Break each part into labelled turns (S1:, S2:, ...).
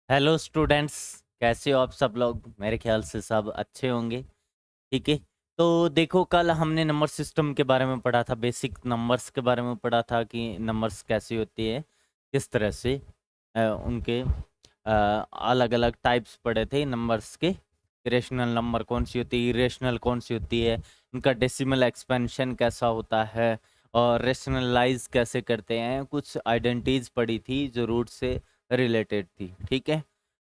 S1: Hello students. कैसे हो आप सब लोग? मेरे ख्याल से सब अच्छे होंगे। ठीक है। तो देखो, कल हमने नंबर सिस्टम के बारे में पढ़ा था, बेसिक नंबर्स के बारे में पढ़ा था कि नंबर्स कैसी होती है, किस तरह से उनके अलग अलग टाइप्स पढ़े थे नंबर्स के। रेशनल नंबर कौन सी होती है, इरेशनल कौन सी होती है, उनका डेसिमल एक्सपेंशन कैसा होता है और रेशनलाइज कैसे करते हैं। कुछ आइडेंटिटीज पढ़ी थी जो रूट से रिलेटेड थी। ठीक है।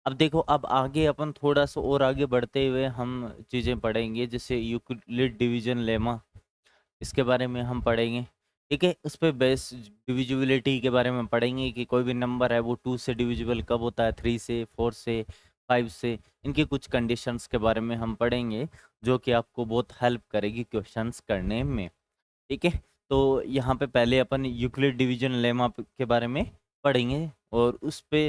S1: अब देखो, अब आगे अपन थोड़ा सा और आगे बढ़ते हुए हम चीज़ें पढ़ेंगे, जैसे यूक्लिड डिवीजन लेमा, इसके बारे में हम पढ़ेंगे। ठीक है। उस पर बेस डिविजिबिलिटी के बारे में पढ़ेंगे कि कोई भी नंबर है वो 2 से डिविजिबल कब होता है, 3 से, 4 से, 5 से। इनकी कुछ कंडीशंस के बारे में हम पढ़ेंगे जो कि आपको बहुत हेल्प करेगी क्वेश्चंस करने में। ठीक है। तो यहाँ पे पहले अपन यूक्लिड डिवीजन लेमा के बारे में पढ़ेंगे और उस पे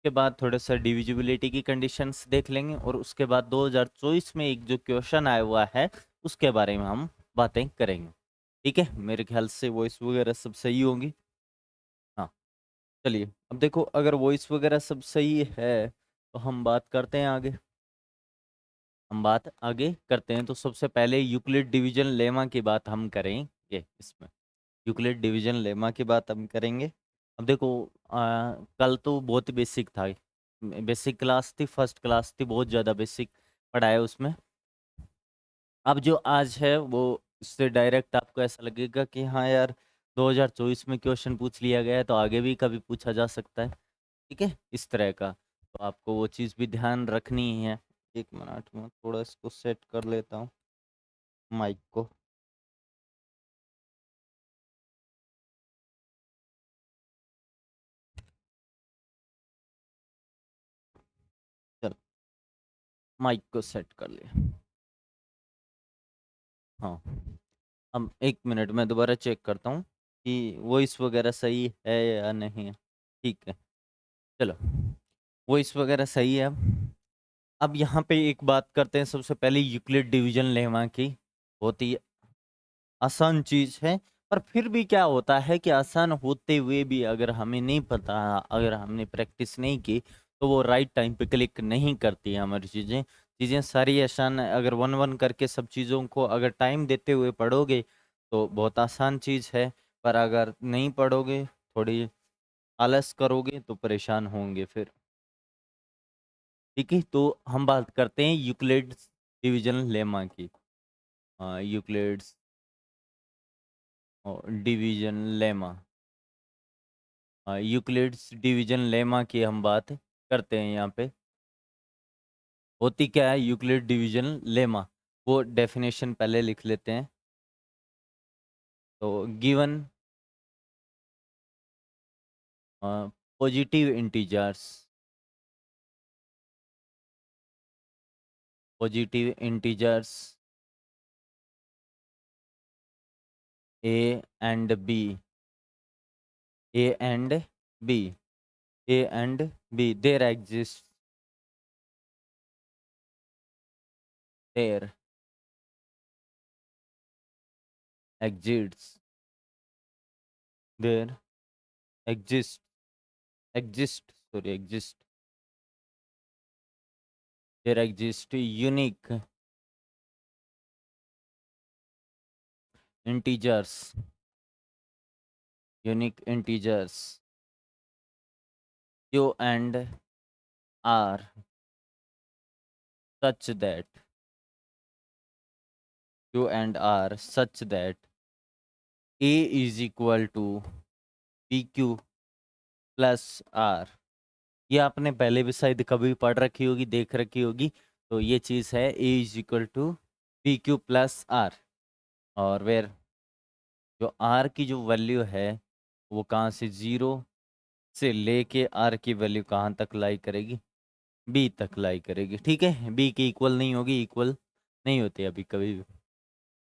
S1: के बाद थोड़ा सा डिविजिबिलिटी की कंडीशंस देख लेंगे और उसके बाद 2024 में एक जो क्वेश्चन आया हुआ है उसके बारे में हम बातें करेंगे। ठीक है। मेरे ख्याल से वॉइस वगैरह सब सही होंगी। हाँ, चलिए अब देखो, अगर वॉइस वगैरह सब सही है तो हम बात करते हैं आगे। हम बात आगे करते हैं तो सबसे पहले यूक्लिड डिवीजन लेमा की बात हम करेंगे। इसमें यूक्लिड डिवीजन लेमा की बात हम करेंगे। अब देखो, कल तो बहुत बेसिक था, बेसिक क्लास थी, फर्स्ट क्लास थी, बहुत ज़्यादा बेसिक पढ़ाया उसमें। अब जो आज है वो इससे डायरेक्ट आपको ऐसा लगेगा कि हाँ यार, 2024 में क्वेश्चन पूछ लिया गया है तो आगे भी कभी पूछा जा सकता है। ठीक है, इस तरह का। तो आपको वो चीज़ भी ध्यान रखनी ही है। एक मिनट में थोड़ा इसको सेट कर लेता हूँ, माइक को। चल, माइक को सेट कर लिया। हाँ, अब एक मिनट में दोबारा चेक करता हूँ कि वॉइस वगैरह सही है या नहीं है। ठीक है, चलो, वॉइस वगैरह सही है। अब यहाँ पे एक बात करते हैं सबसे पहले यूक्लिड डिवीजन लेमा की। बहुत ही आसान चीज़ है, पर फिर भी क्या होता है कि आसान होते हुए भी अगर हमें नहीं पता, अगर हमने प्रैक्टिस नहीं की तो वो राइट टाइम पे क्लिक नहीं करती है हमारी चीज़ें। चीज़ें सारी आसान है, अगर वन वन करके सब चीज़ों को अगर टाइम देते हुए पढ़ोगे तो बहुत आसान चीज़ है। पर अगर नहीं पढ़ोगे, थोड़ी आलस करोगे तो परेशान होंगे फिर। ठीक है, तो हम बात करते हैं यूक्लिड्स डिवीजन लेमा की। Euclid's division lemma, Euclid's division lemma की हम बात करते हैं यहाँ पे। होती क्या है यूक्लिड डिवीजन लेमा, वो डेफिनेशन पहले लिख लेते हैं। तो given positive integers, positive integers a and b, a and b, a and b, there exist, there exits, there exist, exist, sorry, exist, there exist unique integers, unique integers q and r such that, q and r such that a is equal to pq plus r। ये आपने पहले भी शायद कभी पढ़ रखी होगी, देख रखी होगी। तो ये चीज़ है a is equal to p q plus r. और वेर जो r की जो वैल्यू है वो कहाँ से, 0 से लेके r की वैल्यू कहाँ तक लाई करेगी, बी तक लाई करेगी। ठीक है, बी की इक्वल नहीं होगी, इक्वल नहीं होती अभी कभी भी।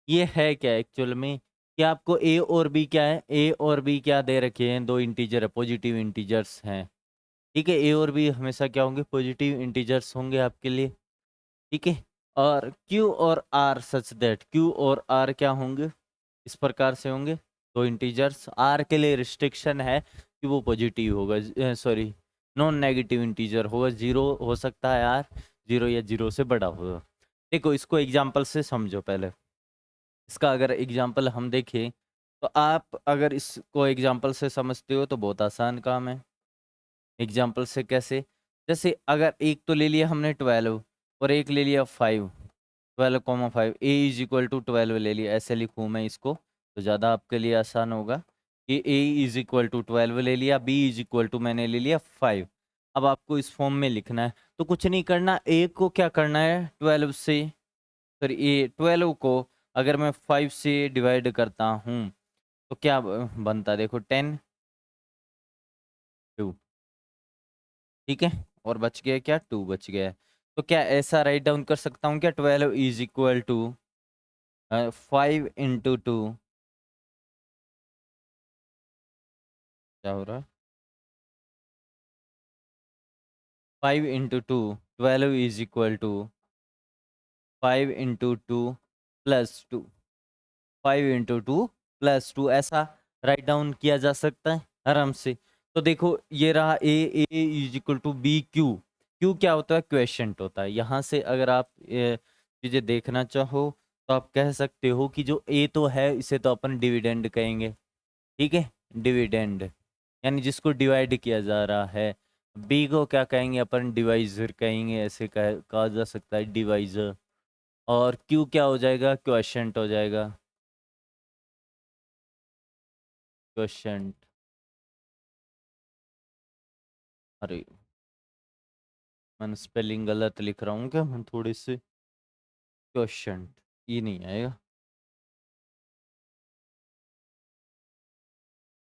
S1: ये है क्या एक्चुअल में, कि आपको ए और बी क्या है, ए और बी क्या दे रखे हैं, दो इंटीजर है, पॉजिटिव इंटीजर्स हैं। ठीक है, ए और बी हमेशा क्या होंगे, पॉजिटिव इंटीजर्स होंगे आपके लिए। ठीक है, और क्यू और आर सच दैट, क्यू और आर क्या होंगे, इस प्रकार से होंगे, दो इंटीजर्स। आर के लिए रिस्ट्रिक्शन है कि वो पॉजिटिव होगा, सॉरी, नॉन नेगेटिव इंटीजर होगा, जीरो हो सकता है यार, जीरो या जीरो से बड़ा होगा। देखो इसको एग्जाम्पल से समझो पहले। इसका अगर एग्जाम्पल हम देखें तो आप अगर इसको एग्जाम्पल से समझते हो तो बहुत आसान काम है। एग्जाम्पल से कैसे? जैसे अगर एक तो ले लिया हमने 12 और एक ले लिया 5, 12,5, ए इज इक्वल टू 12 ले लिया, ऐसे लिखूँ मैं इसको तो ज़्यादा आपके लिए आसान होगा कि ए इज इक्वल टू 12 ले लिया, बी इज इक्वल टू मैंने ले लिया 5। अब आपको इस फॉर्म में लिखना है तो कुछ नहीं करना, ए को क्या करना है 12 से, फिर ए 12 को अगर मैं 5 से डिवाइड करता हूँ तो क्या बनता है, देखो 10, 2, ठीक है, और बच गया क्या, 2 बच गया है। तो क्या ऐसा राइट डाउन कर सकता हूँ क्या, 12 इज इक्वल टू 5 × 2, क्या हो रहा है, 5 × 2, 12 इज इक्वल टू 5 × 2 +2, 5 × 2 +2, ऐसा राइट डाउन किया जा सकता है आराम से। तो देखो ये रहा A is equal to B Q, Q क्या होता है, क्वेश्चंट होता है। यहाँ से अगर आप चीज़ें देखना चाहो तो आप कह सकते हो कि जो ए तो है इसे तो अपन डिविडेंड कहेंगे, ठीक है, डिविडेंड यानी जिसको डिवाइड किया जा रहा है। बी को क्या कहेंगे अपन, डिवाइजर कहेंगे, ऐसे कहा जा सकता है, डिवाइजर। और क्यू क्या हो जाएगा, क्वेश्चंट हो जाएगा, क्वेश्चंट। अरे मैंने स्पेलिंग गलत लिख रहा हूँ क्या मैं थोड़ी सी, क्वेश्चंट ये नहीं आएगा,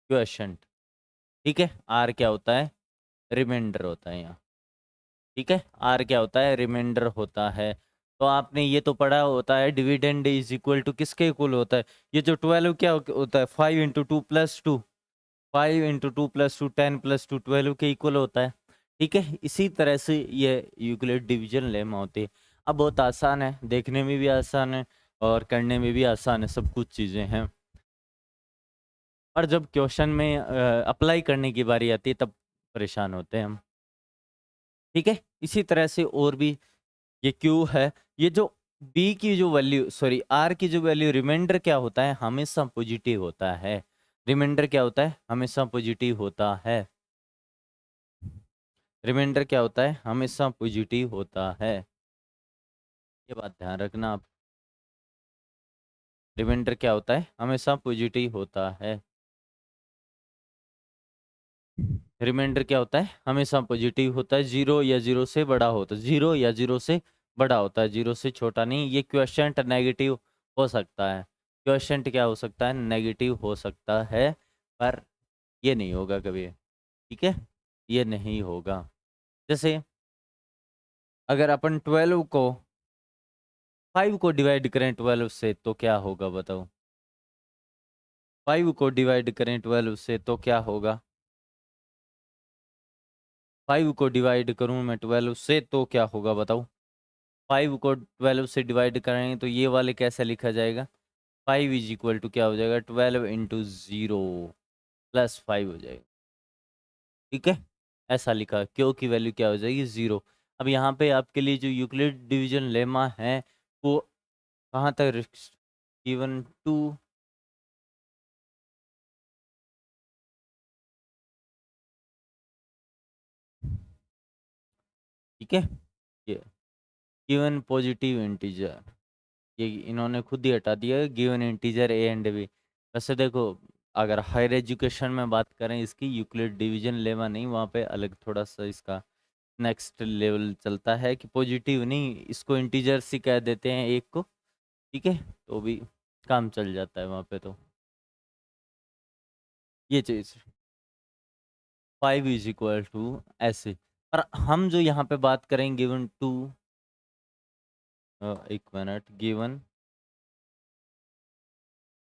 S1: क्वेश्चंट, ठीक है। आर क्या होता है, रिमाइंडर होता है यहाँ, ठीक है, आर क्या होता है, रिमाइंडर होता है। तो आपने ये तो पढ़ा होता है डिविडेंड इज इक्वल टू किसके इक्वल होता है, ये जो 12 क्या होता है, 5 × 2 +2, 5 × 2 +2 10 + 2 12 के इक्वल होता है, ठीक है। इसी तरह से ये यूक्लिड डिवीजन लेमा होती है। अब बहुत आसान है, देखने में भी आसान है और करने में भी आसान है, सब कुछ चीज़ें हैं। और जब क्वेश्चन में अप्लाई करने की बारी आती है तब परेशान होते हैं हम, ठीक है। इसी तरह से और भी ये क्यू है, ये जो बी की जो वैल्यू, सॉरी आर की जो वैल्यू, रिमाइंडर क्या होता है, हमेशा पॉजिटिव होता है। रिमाइंडर क्या होता है, हमेशा पॉजिटिव होता है। रिमाइंडर क्या होता है, हमेशा पॉजिटिव होता है, ये बात ध्यान रखना आप। रिमाइंडर क्या होता है, हमेशा पॉजिटिव होता है। रिमाइंडर क्या होता है, हमेशा पॉजिटिव होता है, जीरो या जीरो से बड़ा होता है, जीरो या जीरो से बड़ा होता है, जीरो से छोटा नहीं। ये क्वेश्चन नेगेटिव हो सकता है, क्वेश्चन क्या हो सकता है, नेगेटिव हो सकता है, पर ये नहीं होगा कभी, ठीक है, ये नहीं होगा। जैसे अगर अपन 12 को 5 को डिवाइड करें 12 से तो क्या होगा बताओ, 5 को डिवाइड करें 12 से तो क्या होगा, 5 को डिवाइड करूं मैं 12 से तो क्या होगा बताओ। 5 को 12 से डिवाइड करेंगे तो ये वाले कैसे लिखा जाएगा, 5 इज इक्वल टू क्या हो जाएगा, 12 × 0 +5 हो जाएगा, ठीक है। ऐसा लिखा, क्यू की वैल्यू क्या हो जाएगी, 0। अब यहाँ पे आपके लिए जो यूक्लिड डिवीजन लेमा है वो कहाँ तक, गिवन टू, ठीक है, ये गिवन पॉजिटिव इंटीजर, ये इन्होंने खुद ही हटा दिया है, given integer a and b. वैसे देखो अगर हायर एजुकेशन में बात करें इसकी, यूक्लिड डिवीजन लेमा नहीं, वहाँ पे अलग थोड़ा सा इसका नेक्स्ट लेवल चलता है कि पॉजिटिव नहीं, इसको इंटीजर ही कह देते हैं एक को, ठीक है, तो भी काम चल जाता है वहाँ पे। तो ये चीज़ 5 इज इक्वल टू ऐसे, पर हम जो यहाँ पे बात करें गिवन टू, एक minute, given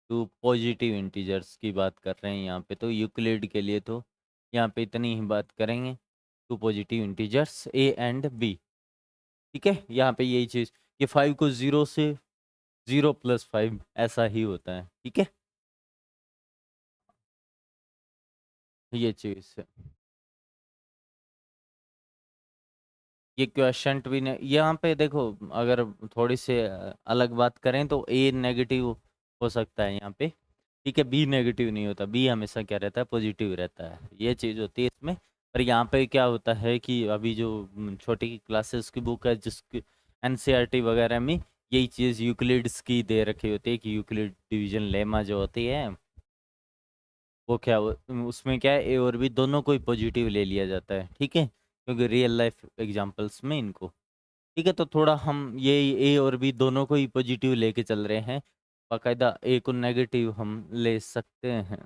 S1: two positive integers की बात कर रहे हैं यहाँ पे, तो यूक्लिड के लिए तो यहाँ पे इतनी ही बात करेंगे, two positive integers a and b, ठीक है। यहाँ पे यही चीज़, ये 5 को 0 से 0 + 5 ऐसा ही होता है, ठीक है, ये चीज़ है। ये क्वेश्चन भी नहीं, यहाँ पे देखो अगर थोड़ी से अलग बात करें तो ए नेगेटिव हो सकता है यहाँ पे, ठीक है, बी नेगेटिव नहीं होता, बी हमेशा क्या रहता है, पॉजिटिव रहता है, ये चीज़ होती है इसमें। पर यहाँ पे क्या होता है कि अभी जो छोटी की क्लासेस की बुक है जिसकी एनसीईआरटी वगैरह में यही चीज़ यूक्लिड्स की दे रखी होती है कि यूक्लिड डिवीजन लेमा जो होती है वो क्या उसमें क्या है, ए और बी दोनों को ही पॉजिटिव ले लिया जाता है, ठीक है, क्योंकि रियल लाइफ एग्जांपल्स में इनको, ठीक है, तो थोड़ा हम ये ए और बी दोनों को ही पॉजिटिव लेके चल रहे हैं, बाकायदा ए को नेगेटिव हम ले सकते हैं,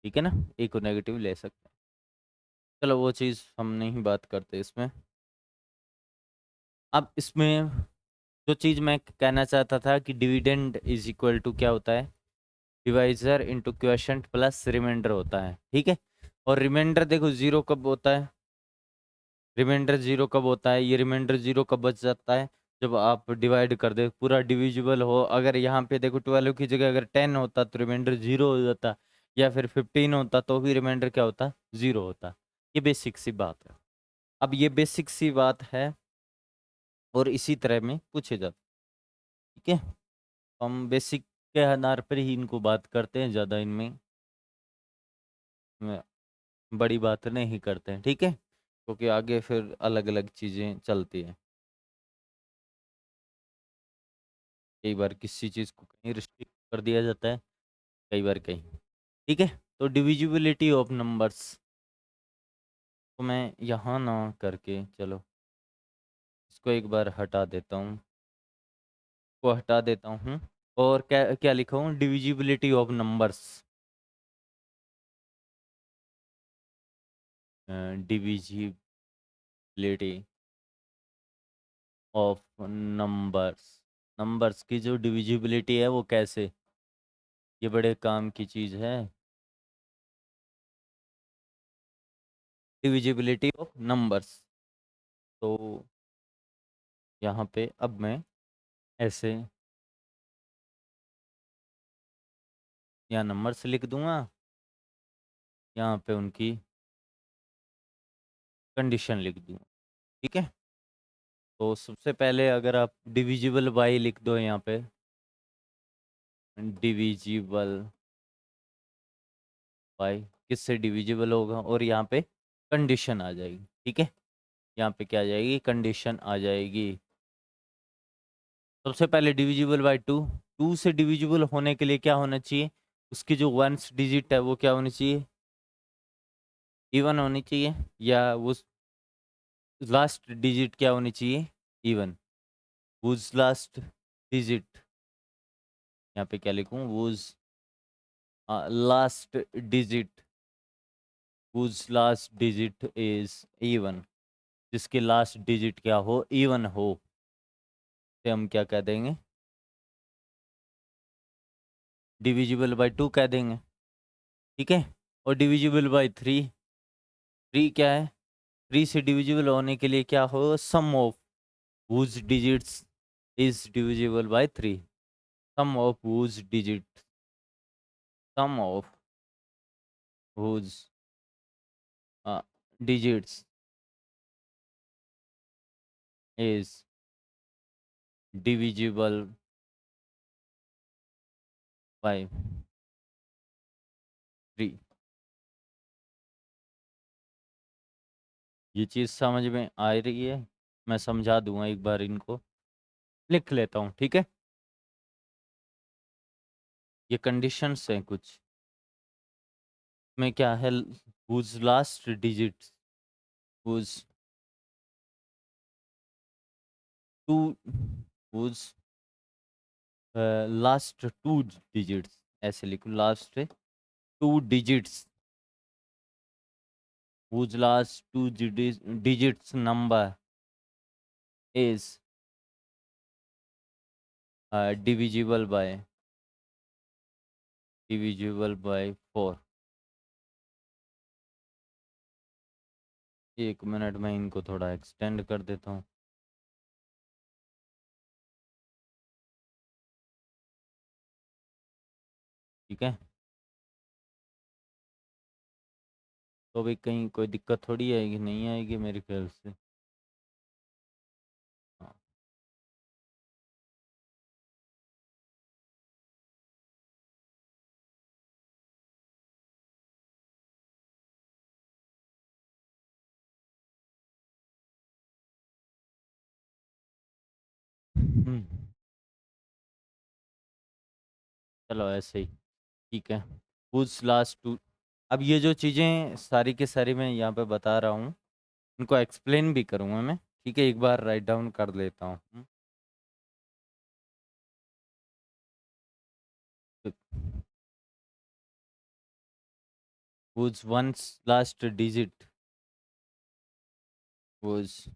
S1: ठीक है ना, ए को नेगेटिव ले सकते हैं। चलो वो चीज़ हम नहीं बात करते इसमें। अब इसमें जो चीज़ मैं कहना चाहता था कि डिविडेंड इज इक्वल टू क्या होता है, divisor into quotient plus reminder होता है, ठीक है, और रिमाइंडर देखो जीरो कब होता है, रिमाइंडर जीरो कब होता है, ये रिमाइंडर जीरो कब बच जाता है, जब आप डिवाइड कर दे पूरा डिविजिबल हो, अगर यहाँ पे देखो 12 की जगह अगर 10 होता तो रिमाइंडर जीरो हो जाता, या फिर 15 होता तो भी रिमाइंडर क्या होता, जीरो होता। ये बेसिक सी बात है। अब ये बेसिक सी बात है और इसी तरह में पूछे जाते, ठीक है, हम बेसिक के आधार पर ही इनको बात करते हैं, ज़्यादा इनमें में बड़ी बात नहीं करते हैं, ठीक है, क्योंकि आगे फिर अलग अलग चीज़ें चलती हैं, कई बार किसी चीज़ को कहीं रिस्ट्रिक्ट कर दिया जाता है, कई बार कहीं, ठीक है। तो डिविजिबिलिटी ऑफ नंबर्स को मैं यहाँ ना करके, चलो इसको एक बार हटा देता हूँ, को हटा देता हूँ, और क्या क्या लिखा हूँ, divisibility of numbers, divisibility of numbers, numbers की जो डिविजिबिलिटी है वो कैसे, ये बड़े काम की चीज़ है, डिविजिबिलिटी ऑफ नंबर्स। तो यहाँ पे अब मैं ऐसे यहाँ नंबर्स लिख दूंगा, यहाँ पे उनकी कंडीशन लिख दूंगा, ठीक है। तो सबसे पहले अगर आप डिविजिबल बाई लिख दो यहाँ पे, डिविजिबल बाई किससे डिविजिबल होगा, और यहाँ पे कंडीशन आ जाएगी, ठीक है, यहाँ पे क्या आ जाएगी, कंडीशन आ जाएगी। सबसे पहले डिविजिबल बाई टू, टू से डिविजिबल होने के लिए क्या होना चाहिए, उसकी जो वंस डिजिट है वो क्या होनी चाहिए, इवन होनी चाहिए, या वो लास्ट डिजिट क्या होनी चाहिए, इवन, वुज लास्ट डिजिट, यहाँ पे क्या लिखूं, was last digit, whose last digit is even, जिसके लास्ट डिजिट क्या हो, इवन हो, तो हम क्या कह देंगे, डिविजिबल बाय टू कह देंगे, ठीक है। और डिविजिबल बाय थ्री, थ्री क्या है, थ्री से डिविजिबल होने के लिए क्या हो, sum of whose digits is divisible by three, sum of whose digit, sum of whose digits is divisible by three. ये चीज़ समझ में आ रही है, मैं समझा दूंगा एक बार, इनको लिख लेता हूँ, ठीक है। ये कंडीशंस हैं कुछ, में क्या है, whose last digits, whose two, whose last two digits, ऐसे लिखो, last two digits, whose last two digits number is divisible by four. एक मिनट में इनको थोड़ा एक्सटेंड कर देता हूँ, ठीक है, तो भी कहीं कोई दिक्कत थोड़ी आएगी, नहीं आएगी मेरे ख्याल से। चलो ऐसे ही ठीक है। who's last to. अब ये जो चीज़ें सारी के सारी मैं यहाँ पे बता रहा हूँ, इनको एक्सप्लेन भी करूँगा मैं, ठीक है। एक बार राइट डाउन कर लेता हूँ। whose once last digit was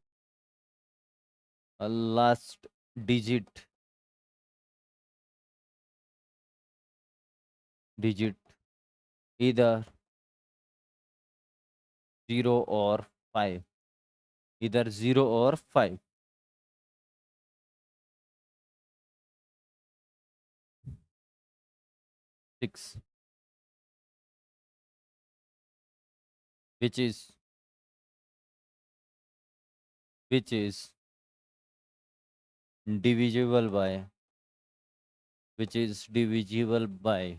S1: a last digit either 0 or 5, either 0 or 5, 6, which is divisible by, which is divisible by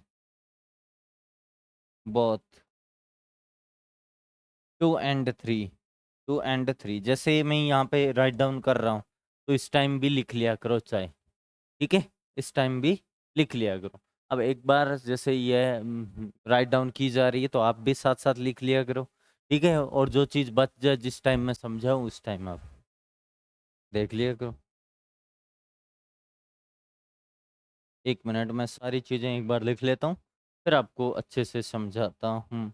S1: both 2 and 3, 2 and 3। जैसे मैं यहाँ पे राइट डाउन कर रहा हूँ, तो इस टाइम भी लिख लिया करो चाहे, ठीक है, इस टाइम भी लिख लिया करो। अब एक बार जैसे ये राइट डाउन की जा रही है तो आप भी साथ साथ लिख लिया करो, ठीक है। और जो चीज़ बच जाए जिस टाइम मैं समझाऊँ उस टाइम आप देख लिया करो। 1 मिनट में सारी चीज़ें एक बार लिख लेता हूँ, फिर आपको अच्छे से समझाता हूँ।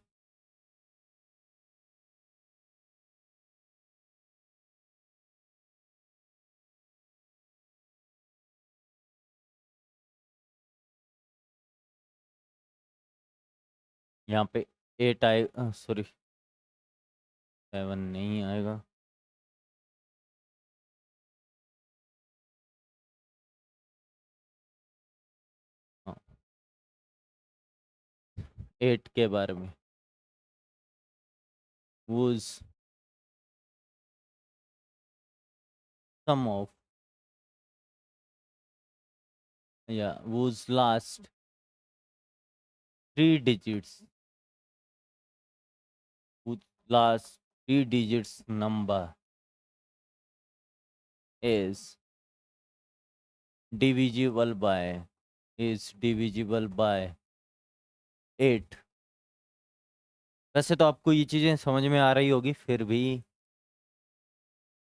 S1: यहाँ पे 8 आए, सॉरी 7 नहीं आएगा। हाँ, 8 के बारे में was sum of, yeah, was last 3 digits, whose last 3 digits number is divisible by, is divisible by 8। वैसे तो आपको ये चीज़ें समझ में आ रही होगी, फिर भी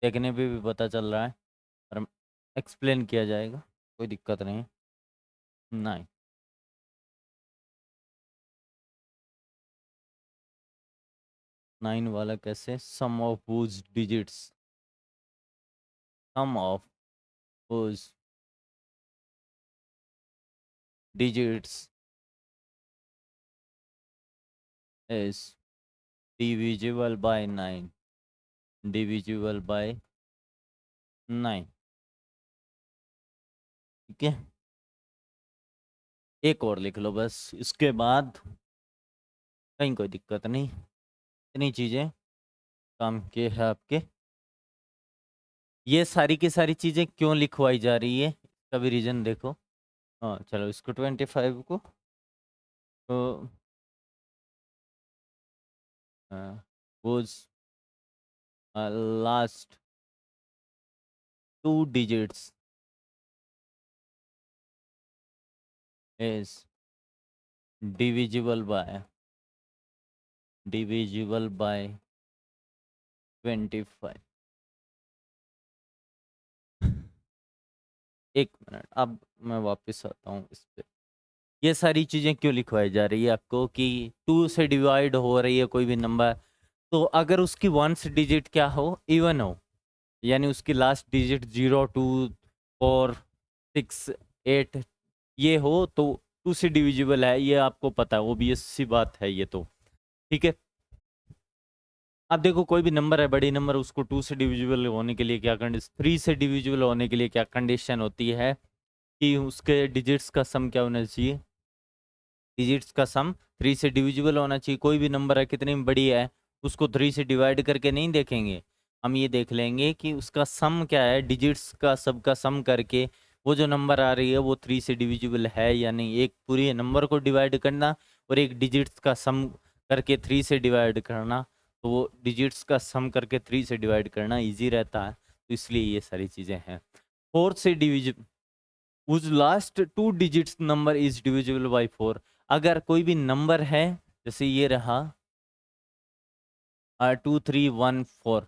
S1: देखने पे भी पता चल रहा है, और एक्सप्लेन किया जाएगा, कोई दिक्कत नहीं। 9, 9 वाला कैसे? Sum of whose digits, sum of whose digits is divisible by 9, divisible by 9, ठीक है। एक और लिख लो बस, इसके बाद कहीं कोई दिक्कत नहीं। इतनी चीज़ें काम के है आपके। ये सारी की सारी चीज़ें क्यों लिखवाई जा रही है, इसका भी रीज़न देखो। हाँ चलो, इसको 25 को तो whose last 2 digits is divisible by 25। 1 minute, अब मैं वापस आता हूँ इस पे। ये सारी चीज़ें क्यों लिखवाई जा रही है आपको कि 2 से डिवाइड हो रही है कोई भी नंबर, तो अगर उसकी वंस डिजिट क्या हो, इवन हो, यानी उसकी लास्ट डिजिट 0, 2, 4, 6, 8 ये हो, तो 2 से डिविजिबल है, ये आपको पता है, ओबियस सी बात है ये तो, ठीक है। अब देखो कोई भी नंबर है, बड़ी नंबर, उसको 2 से डिविजिबल होने के लिए क्या कंडीशन, 3 से डिविजिबल होने के लिए क्या कंडीशन होती है कि उसके डिजिट्स का सम क्या होना चाहिए, डिजिट्स का सम 3 से डिविजिबल होना चाहिए। कोई भी नंबर है कितनी बड़ी है, उसको 3 से डिवाइड करके नहीं देखेंगे, हम ये देख लेंगे कि उसका सम क्या है, डिजिट्स का सब का सम करके वो जो नंबर आ रही है वो 3 से डिविजिबल है या नहीं। एक पूरी नंबर को डिवाइड करना और एक डिजिट्स का सम करके 3 से डिवाइड करना, तो वो डिजिट्स का सम करके 3 से डिवाइड करना ईजी रहता है, तो इसलिए ये सारी चीज़ें हैं। 4 से डिविजिबल, उस last 2 digits number is divisible by 4। अगर कोई भी नंबर है, जैसे ये रहा 2314,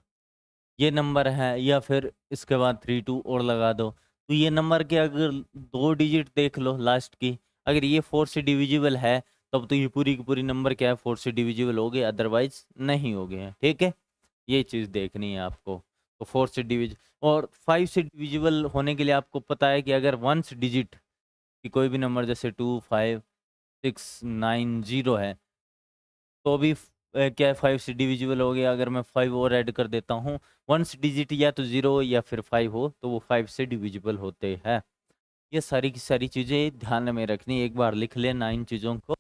S1: ये नंबर है, या फिर इसके बाद 32 और लगा दो, तो ये नंबर के अगर 2 डिजिट देख लो लास्ट की, अगर ये 4 से डिविजिबल है तब तो ये पूरी की पूरी नंबर क्या है, 4 से डिविजिबल हो गए, अदरवाइज नहीं हो गए हैं। ठीक है, ये चीज़ देखनी है आपको। तो 4 से डिविज और 5 से डिविजिबल होने के लिए आपको पता है कि अगर वंस डिजिट कि कोई भी नंबर जैसे 25690 है, तो भी क्या है, 5 से डिविजिबल हो गया। अगर मैं 5 और ऐड कर देता हूँ, वंस डिजिट या तो 0 या फिर 5 हो तो वो 5 से डिविजिबल होते हैं। ये सारी की सारी चीज़ें ध्यान में रखनी, एक बार लिख लेना इन चीज़ों को।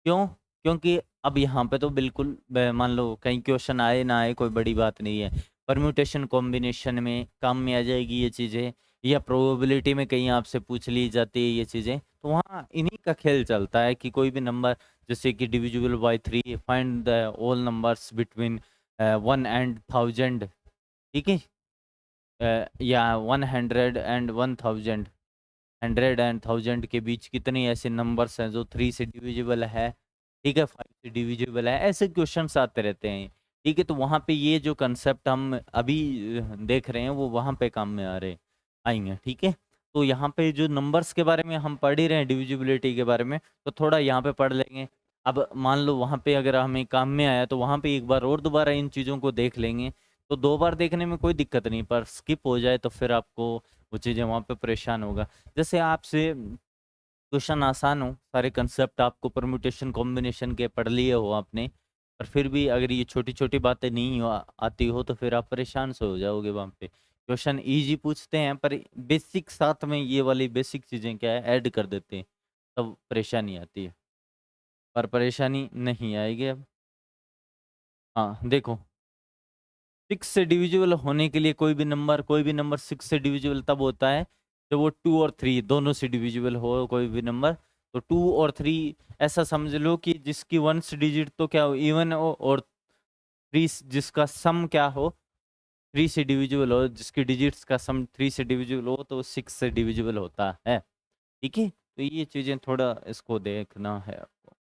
S1: क्यों? क्योंकि अब यहाँ पे तो बिल्कुल मान लो कहीं क्वेश्चन आए ना आए, कोई बड़ी बात नहीं है। परम्यूटेशन कॉम्बिनेशन में काम में आ जाएगी ये चीज़ें, या प्रोबेबिलिटी में कहीं आपसे पूछ ली जाती है ये चीज़ें, तो वहाँ इन्हीं का खेल चलता है कि कोई भी नंबर जैसे कि divisible by 3, find the all numbers between 1 and 1000। ठीक है, या 100 एंड 1000, 100 एंड 1000 के बीच कितने ऐसे नंबर्स हैं जो 3 से डिविजिबल है, ठीक है, 5 से डिविजिबल है, ऐसे क्वेश्चंस आते रहते हैं। ठीक है, तो वहाँ पे ये जो कंसेप्ट हम अभी देख रहे हैं वो वहाँ पे काम में आ रहे आएंगे। ठीक है, तो यहाँ पे जो नंबर्स के बारे में हम पढ़ ही रहे हैं, डिविजिबिलिटी के बारे में, तो थोड़ा यहाँ पे पढ़ लेंगे। अब मान लो वहाँ पे अगर हमें काम में आया तो वहाँ पे एक बार और दोबारा इन चीज़ों को देख लेंगे। तो 2 बार देखने में कोई दिक्कत नहीं, पर स्किप हो जाए तो फिर आपको वो चीज़ें वहाँ पे परेशान होगा। जैसे आपसे क्वेश्चन आसान हो, सारे कंसेप्ट आपको परम्यूटेशन कॉम्बिनेशन के पढ़ लिए हो आपने, पर फिर भी अगर ये छोटी छोटी बातें नहीं आती हो तो फिर आप परेशान से हो जाओगे। वहाँ पे क्वेश्चन इजी पूछते हैं पर बेसिक साथ में ये वाली बेसिक चीज़ें क्या है ऐड कर देते हैं, तब परेशानी आती है, पर परेशानी नहीं आएगी अब। हाँ देखो, 6 से डिविजिबल होने के लिए कोई भी नंबर 6 से डिविजिबल तब होता है जब वो 2 और 3 दोनों से डिविजिबल हो कोई भी नंबर। तो 2 और 3 ऐसा समझ लो कि जिसकी वंस डिजिट तो क्या हो, इवन हो, और 3 जिसका सम क्या हो, 3 से डिविजिबल हो, जिसकी डिजिट्स का सम 3 से डिविजिबल हो तो 6 से डिविजिबल होता है। ठीक है, तो ये चीज़ें थोड़ा इसको देखना है आपको।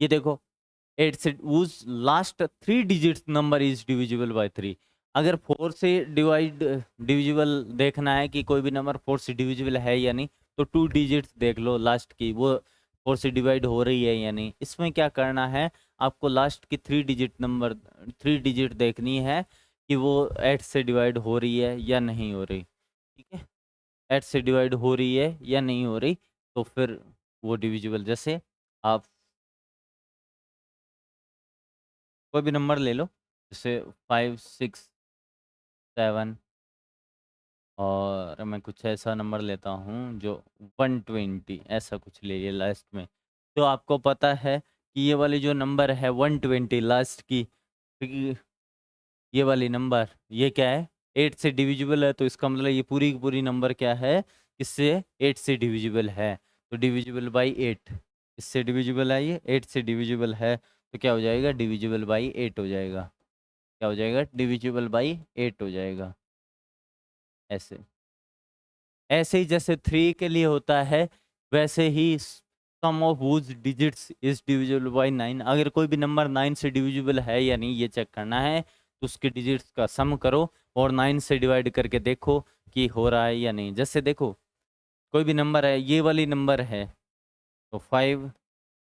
S1: ये देखो, 8 से whose last 3 digits number is divisible by 3। अगर 4 से डिविजिबल देखना है कि कोई भी नंबर 4 से डिविजिबल है या नहीं, तो 2 डिजिट्स देख लो लास्ट की, वो 4 से डिवाइड हो रही है या नहीं। इसमें क्या करना है, आपको लास्ट की 3 डिजिट देखनी है कि वो 8 से डिवाइड हो रही है या नहीं हो रही। ठीक है, 8 से डिवाइड हो रही है या नहीं हो रही, तो फिर वो डिविजिबल। जैसे आप कोई भी नंबर ले लो, जैसे 5 6 7, और मैं कुछ ऐसा नंबर लेता हूँ जो 120 ऐसा कुछ ले लिया लास्ट में। तो आपको पता है कि ये वाली जो नंबर है 120 लास्ट की, क्योंकि ये वाली नंबर ये क्या है, 8 से डिविजिबल है, तो इसका मतलब ये पूरी की पूरी नंबर क्या है, इससे 8 से डिविजिबल है, तो डिविजिबल बाई 8। इससे डिविजिबल है, ये 8 से डिविजिबल है, तो क्या हो जाएगा, डिविजिबल बाई 8 हो जाएगा। क्या हो जाएगा, डिविजिबल बाई 8 हो जाएगा। ऐसे ऐसे ही जैसे 3 के लिए होता है, वैसे ही sum of whose digits is divisible by 9। अगर कोई भी नंबर 9 से डिविजिबल है या नहीं ये चेक करना है, तो उसके डिजिट्स का सम करो और 9 से डिवाइड करके देखो कि हो रहा है या नहीं। जैसे देखो, कोई भी नंबर है, ये वाली नंबर है, तो 5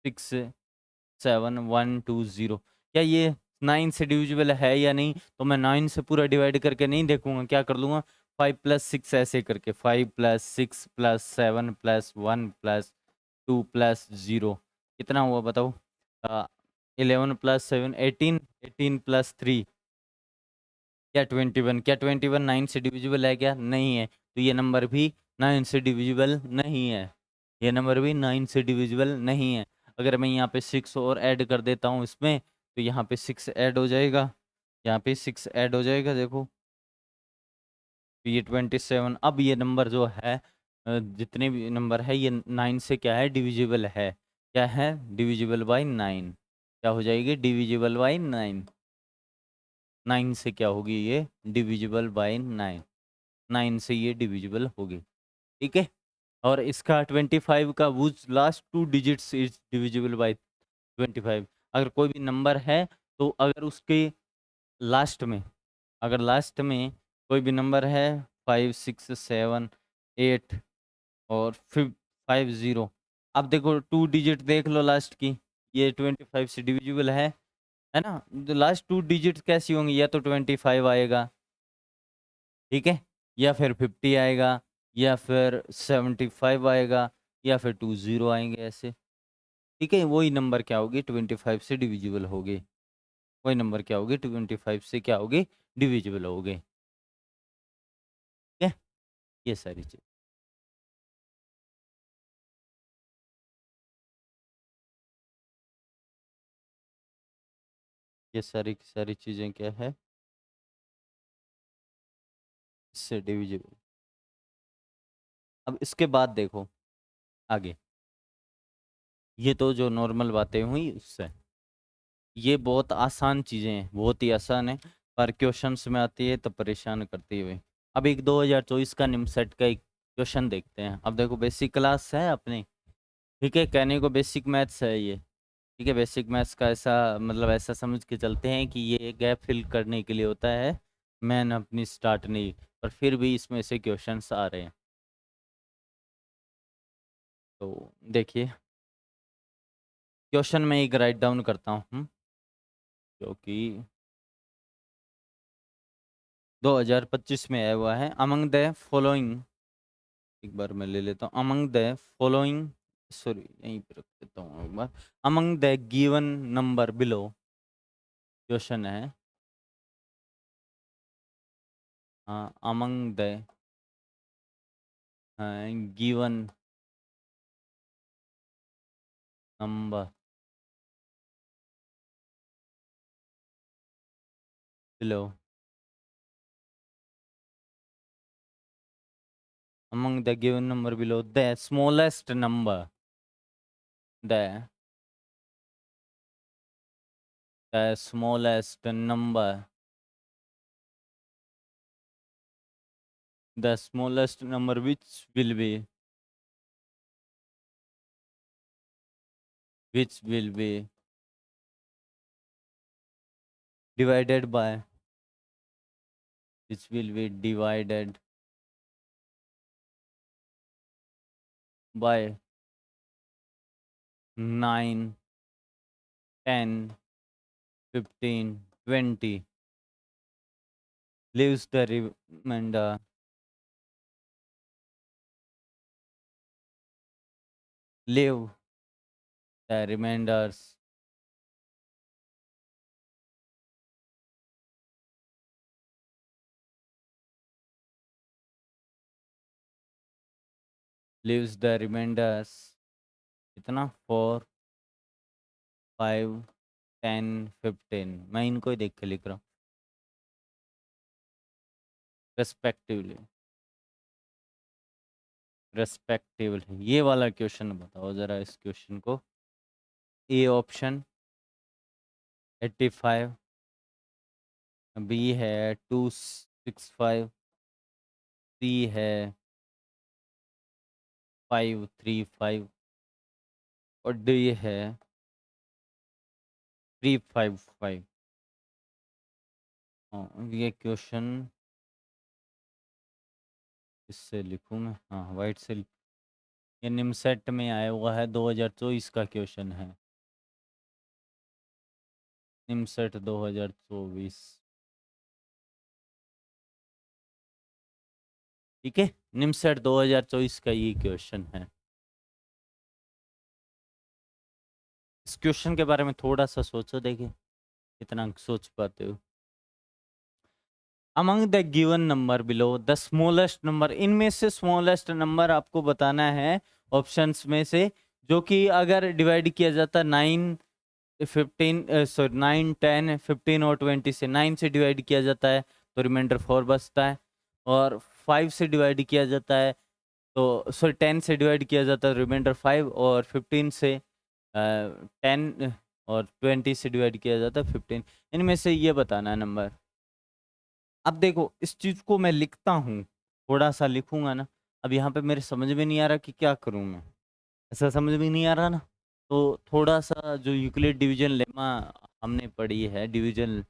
S1: 6 7 1 2 0, क्या ये 9 से डिविजिबल है या नहीं, तो मैं 9 से पूरा डिवाइड करके नहीं देखूंगा, क्या कर लूँगा, 5 प्लस 6 ऐसे करके, 5 plus 6 plus 7 plus 1 plus 2 plus 0, कितना हुआ बताओ, 11 प्लस 7 18, 18 प्लस 3 क्या 21, क्या 21 9 से डिविजिबल है क्या, नहीं है, तो ये नंबर भी 9 से डिविजिबल नहीं है, ये नंबर भी 9 से डिविजिबल नहीं है। अगर मैं यहाँ पे 6 और ऐड कर देता हूँ इसमें, तो यहाँ पे 6 ऐड हो जाएगा, यहाँ पे 6 ऐड हो जाएगा, देखो, तो ये 27। अब ये नंबर जो है जितने भी नंबर है ये 9 से क्या है, डिविजिबल है, क्या है, डिविजिबल बाई 9। क्या हो जाएगी, डिविजिबल बाई 9। 9 से क्या होगी ये, डिविजिबल बाई 9। 9 से ये डिविजिबल होगी, ठीक है। और इसका 25 का was last 2 digits is divisible by 25। अगर कोई भी नंबर है तो अगर उसके लास्ट में, अगर लास्ट में कोई भी नंबर है 5 6 7 8 और फिर 50, अब देखो 2 डिजिट देख लो लास्ट की, ये 25 से डिविजिबल है ना। तो लास्ट 2 डिजिट कैसी होंगी, या तो 25 आएगा, ठीक है, या फिर 50 आएगा, या फिर 75 आएगा, या फिर 20 आएंगे ऐसे, ठीक है। वही नंबर क्या होगी 25 से डिविजिबल होगी, वही नंबर क्या होगी 25 से क्या होगी डिविजिबल होगी, ठीक है। ये सारी चीज, ये सारी की सारी चीजें क्या है, इससे डिविजिबल। अब इसके बाद देखो आगे, ये तो जो नॉर्मल बातें हुई उससे, ये बहुत आसान चीज़ें हैं, बहुत ही आसान है, पर क्वेश्चंस में आती है तो परेशान करती है। अब एक 2024 का निमसेट का एक क्वेश्चन देखते हैं। अब देखो बेसिक क्लास है अपनी, ठीक है, कहने को बेसिक मैथ्स है ये, ठीक है। बेसिक मैथ्स का ऐसा मतलब ऐसा समझ के चलते हैं कि ये गैप फिल करने के लिए होता है, मैंने अपनी स्टार्ट नहीं, पर फिर भी इसमें से क्वेश्चंस आ रहे हैं। तो देखिए क्वेश्चन में एक राइट डाउन करता हूँ, क्योंकि 2025 में आया हुआ है। अमंग द फॉलोइंग, एक बार मैं ले लेता हूँ, अमंग द फॉलोइंग, सॉरी यहीं पे रख देता हूँ एक बार, among the given number below, question है, हाँ, among the given number below, among the given number below the smallest number, the smallest number, the smallest number which will be divided by, which will be divided by 9 10 15 20, leaves the remainder, leave the remainders, leaves the remainders कितना 4 5 10 15, मैं इनको ही देख के लिख रहा हूँ respectively, respectively. ये वाला क्वेश्चन बताओ जरा, इस क्वेश्चन को, ए ऑप्शन 85, बी है 265, सी है 535 और डी है 355। हाँ ये क्वेश्चन इससे लिखूँ मैं, हाँ वाइट से ये निमसेट में आया हुआ है, 2024 का क्वेश्चन है, निमसेट 2024, ठीक है। निमसेट 2024 का ये क्वेश्चन है। इस क्वेश्चन के बारे में थोड़ा सा सोचो, देखिए कितना सोच पाते हो। Among the given number below the smallest number, इनमें से स्मॉलेस्ट नंबर आपको बताना है ऑप्शंस में से, जो कि अगर डिवाइड किया जाता 9 15 सॉरी 9 10 15 और 20 से, 9 से डिवाइड किया जाता है तो रिमाइंडर 4 बचता है, और 5 से डिवाइड किया जाता है तो सॉरी 10 से डिवाइड किया जाता है रिमाइंडर 5, और 15 से 10 और 20 से डिवाइड किया जाता है 15, इनमें से ये बताना है नंबर। अब देखो इस चीज को मैं लिखता हूँ, थोड़ा सा लिखूंगा ना, अब यहाँ पे मेरे समझ में नहीं आ रहा कि क्या करूँ मैं, ऐसा समझ में नहीं आ रहा ना। तो थोड़ा सा जो यूक्लिड डिवीजन लेमा हमने पढ़ी है, डिवीजन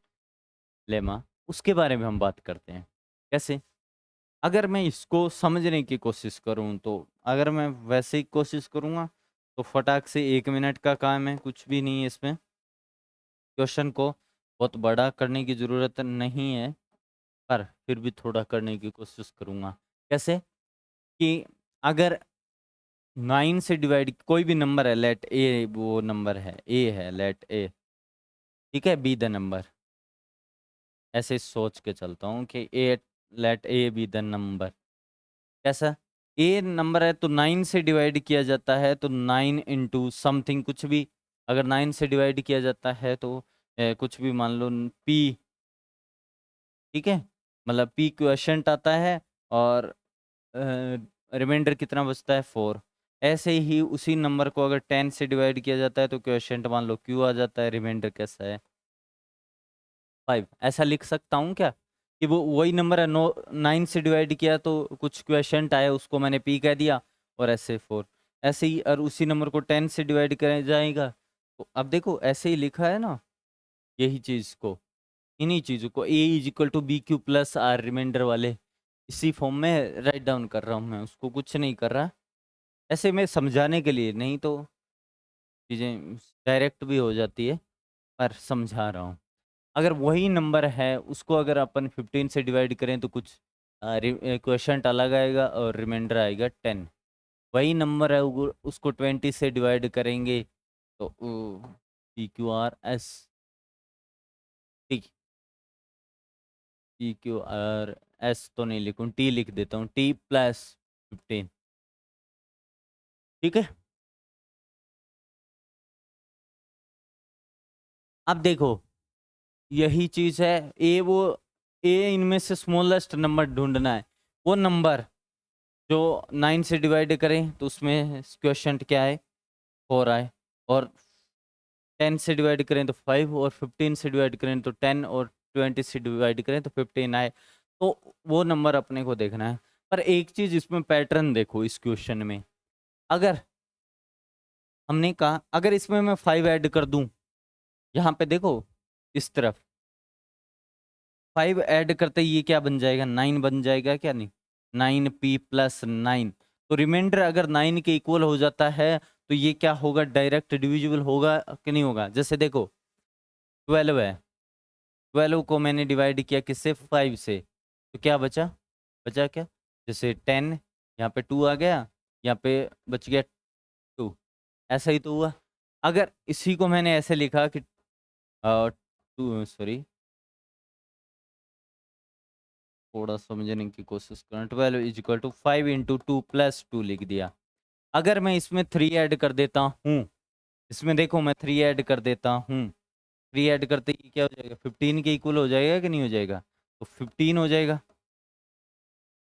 S1: लेमा, उसके बारे में हम बात करते हैं। कैसे? अगर मैं इसको समझने की कोशिश करूं, तो अगर मैं वैसे ही कोशिश करूंगा तो फटाक से 1 मिनट का काम है, कुछ भी नहीं है इसमें। क्वेश्चन को बहुत बड़ा करने की ज़रूरत नहीं है, पर फिर भी थोड़ा करने की कोशिश करूंगा। कैसे? कि अगर 9 से डिवाइड कोई भी नंबर है, लेट ए वो नंबर है, ए है, लेट ए, ठीक है, बी द नंबर, ऐसे सोच के चलता हूँ कि A, let A be the number. कैसा? ए नंबर है तो 9 से डिवाइड किया जाता है, तो 9 इंटू समथिंग कुछ भी, अगर 9 से डिवाइड किया जाता है तो कुछ भी मान लो पी, ठीक है, मतलब पी क्वोशंट आता है, और रिमाइंडर कितना बचता है 4। ऐसे ही उसी नंबर को अगर 10 से डिवाइड किया जाता है तो क्वोशंट मान लो क्यू आ जाता है, रिमाइंडर कैसा है 5। ऐसा लिख सकता हूँ क्या कि वो वही नंबर है, 9 से डिवाइड किया तो कुछ क्वेश्चन आया, उसको मैंने पी कह दिया, और ऐसे 4। ऐसे ही और उसी नंबर को 10 से डिवाइड किया जाएगा, तो अब देखो ऐसे ही लिखा है ना, यही चीज़ को, इन्हीं चीज़ों को A is equal to B Q plus R, remainder वाले इसी फॉर्म में राइट डाउन कर रहा हूँ मैं, उसको कुछ नहीं कर रहा, ऐसे में समझाने के लिए, नहीं तो चीज़ें डायरेक्ट भी हो जाती है, पर समझा रहा हूँ। अगर वही नंबर है उसको अगर अपन 15 से डिवाइड करें तो कुछ क्वेश्चन अलग आएगा और रिमाइंडर आएगा 10। वही नंबर है उसको 20 से डिवाइड करेंगे तो P Q R S, P Q R S तो नहीं लिखूँ, टी लिख देता हूँ, टी प्लस 15, ठीक है। अब देखो यही चीज़ है, ए वो ए इनमें से स्मॉलेस्ट नंबर ढूंढना है, वो नंबर जो 9 से डिवाइड करें तो उसमें क्वेश्चन क्या है 4 आए, और 10 से डिवाइड करें तो 5, और 15 से डिवाइड करें तो 10, और 20 से डिवाइड करें तो 15 आए, तो वो नंबर अपने को देखना है। पर एक चीज़ इसमें पैटर्न देखो इस क्वेश्चन में, अगर हमने कहा अगर इसमें मैं 5 ऐड कर दूं, यहाँ पे देखो इस तरफ 5 ऐड करते ही ये क्या बन जाएगा, 9 बन जाएगा, क्या नहीं, 9p प्लस 9। तो रिमाइंडर अगर 9 के इक्वल हो जाता है तो ये क्या होगा, डायरेक्ट डिविजिबल होगा कि नहीं होगा। जैसे देखो 12 है, 12 को मैंने डिवाइड किया किससे, 5 से, तो क्या बचा, बचा क्या, जैसे 10, यहाँ पे 2 आ गया, यहाँ पे बच गया 2, ऐसा ही तो हुआ। अगर इसी को मैंने ऐसे लिखा कि 2, सॉरी, थोड़ा समझने की कोशिश करें, 12 is equal to 5 into 2 plus 2 लिख दिया। अगर मैं इसमें 3 ऐड कर देता हूँ, इसमें देखो मैं 3 ऐड कर देता हूँ, 3 ऐड करते ही क्या हो जाएगा, 15 के इक्वल हो जाएगा कि नहीं हो जाएगा, तो 15 हो जाएगा,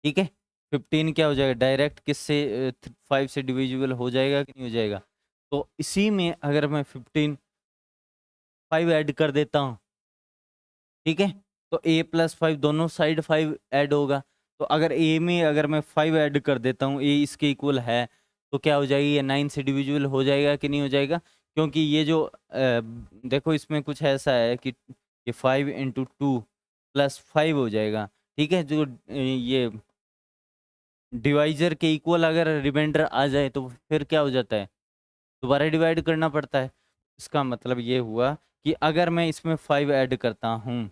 S1: ठीक है। 15 क्या हो जाएगा, डायरेक्ट किससे 5 से डिविजिबल हो जाएगा कि नहीं हो जाएगा। तो इसी में अगर मैं 15 5 ऐड कर देता हूँ, ठीक है, तो a प्लस 5 दोनों साइड 5 ऐड होगा, तो अगर a में अगर मैं 5 ऐड कर देता हूँ, a इसके इक्वल है, तो क्या हो जाएगी, ये 9 से डिविजिबल हो जाएगा कि नहीं हो जाएगा। क्योंकि ये जो देखो इसमें कुछ ऐसा है कि ये 5 इंटू 2 प्लस 5 हो जाएगा, ठीक है, जो ये डिवाइजर के इक्वल अगर रिमाइंडर आ जाए तो फिर क्या हो जाता है, दोबारा डिवाइड करना पड़ता है। इसका मतलब ये हुआ कि अगर मैं इसमें 5 ऐड करता हूँ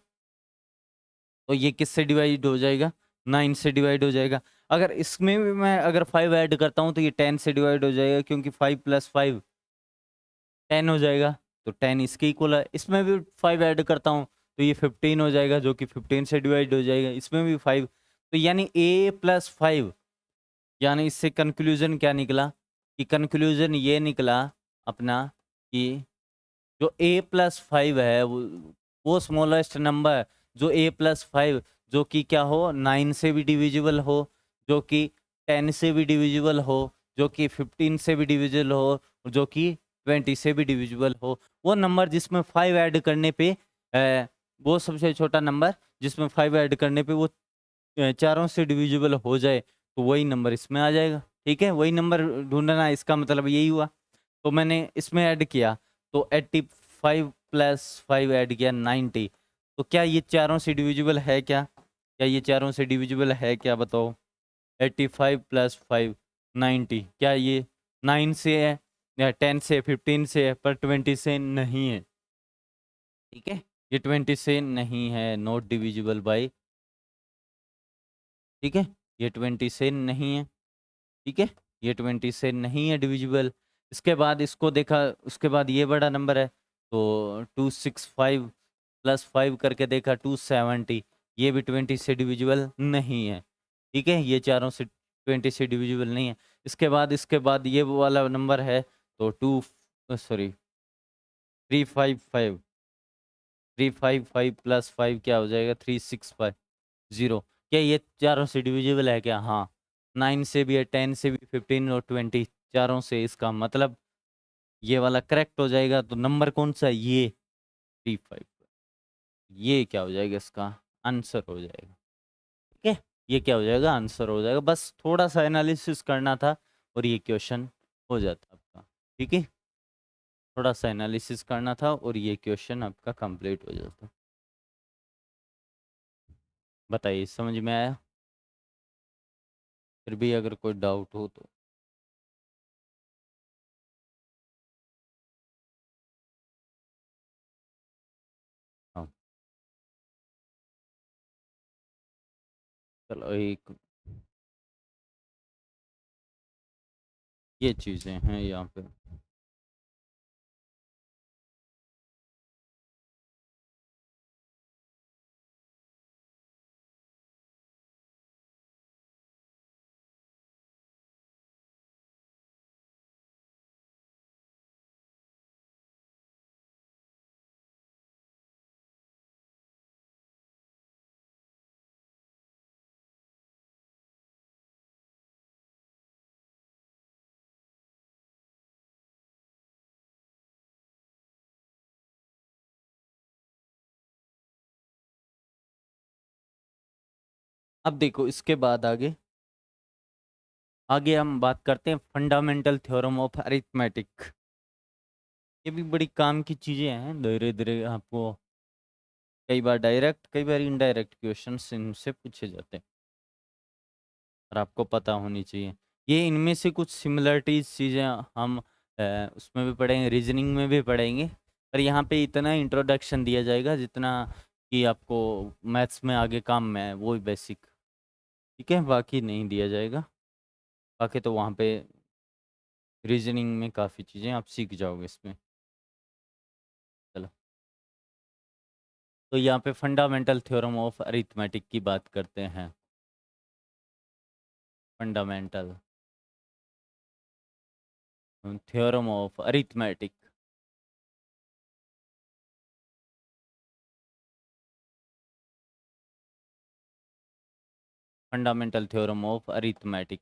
S1: तो ये किससे डिवाइड हो जाएगा, 9 से डिवाइड हो जाएगा। अगर इसमें भी मैं अगर 5 ऐड करता हूँ तो ये 10 से डिवाइड हो जाएगा, क्योंकि 5 प्लस 5 10 हो जाएगा, तो 10 इसके इक्वल है। इसमें भी 5 ऐड करता हूँ तो ये 15 हो जाएगा, जो कि 15 से डिवाइड हो जाएगा, इसमें भी 5, तो यानी a प्लस 5, यानी इससे कंक्लूजन क्या निकला, कि कंक्लूजन ये निकला अपना कि जो a प्लस 5 है वो स्मॉलेस्ट नंबर, जो a प्लस 5 जो कि क्या हो, 9 से भी डिविजिबल हो, जो कि 10 से भी डिविजिबल हो, जो कि 15 से भी डिविजिबल हो, जो कि 20 से भी डिविजिबल हो, वो नंबर जिसमें 5 ऐड करने पे वो सबसे छोटा नंबर जिसमें 5 ऐड करने पे वो चारों से डिविजिबल हो जाए तो वही नंबर इसमें आ जाएगा। ठीक है, वही नंबर ढूंढना है, इसका मतलब यही हुआ। तो मैंने इसमें ऐड किया, तो 85 प्लस 5 ऐड किया 90। तो क्या ये चारों से डिविजिबल है क्या? क्या ये चारों से डिविजिबल है क्या, बताओ? 85 प्लस 5 90, क्या ये 9 से है या 10 से, 15 से है, पर 20 से नहीं है। ठीक है, ये 20 से नहीं है, नॉट डिविजिबल बाई। ठीक है, ये 20 से नहीं है। ठीक है, ये 20 से नहीं है डिविजिबल। इसके बाद इसको देखा, उसके बाद ये बड़ा नंबर है, तो 265 प्लस 5 करके देखा 270, ये भी 20 से डिविजिबल नहीं है। ठीक है, ये चारों से 20 से डिविजिबल नहीं है। इसके बाद ये वाला नंबर है, तो 355 355 प्लस 5 क्या हो जाएगा, 3650। क्या ये चारों से डिविजिबल है क्या? हाँ, 9 से भी है, 10 से भी, 15 और 20 चारों से। इसका मतलब ये वाला करेक्ट हो जाएगा। तो नंबर कौन सा है? ये 35। ये क्या हो जाएगा, इसका आंसर हो जाएगा। ठीक है, ये क्या हो जाएगा, आंसर हो जाएगा। बस थोड़ा सा एनालिसिस करना था और ये क्वेश्चन हो जाता आपका। ठीक है, थोड़ा सा एनालिसिस करना था और ये क्वेश्चन आपका कंप्लीट हो जाता। बताइए, समझ में आया? फिर भी अगर कोई डाउट हो तो। हाँ, चलो एक ये चीज़ें हैं यहाँ पे। अब देखो, इसके बाद आगे आगे हम बात करते हैं फंडामेंटल थ्योरम ऑफ अरिथमेटिक। ये भी बड़ी काम की चीज़ें हैं, धीरे धीरे आपको कई बार डायरेक्ट, कई बार इनडायरेक्ट क्वेश्चंस इनसे पूछे जाते हैं और आपको पता होनी चाहिए। ये इनमें से कुछ सिमिलरिटीज चीज़ें हम उसमें भी पढ़ेंगे, रीजनिंग में भी पढ़ेंगे, पर यहाँ पे इतना इंट्रोडक्शन दिया जाएगा जितना कि आपको मैथ्स में आगे काम में है, वो बेसिक। ठीक है, बाकी नहीं दिया जाएगा। बाकी तो वहाँ पे रीजनिंग में काफ़ी चीज़ें आप सीख जाओगे इसमें। चलो, तो यहाँ पे फंडामेंटल थ्योरम ऑफ अरिथमेटिक की बात करते हैं। Fundamental theorem of arithmetic. Fundamental theorem of arithmetic.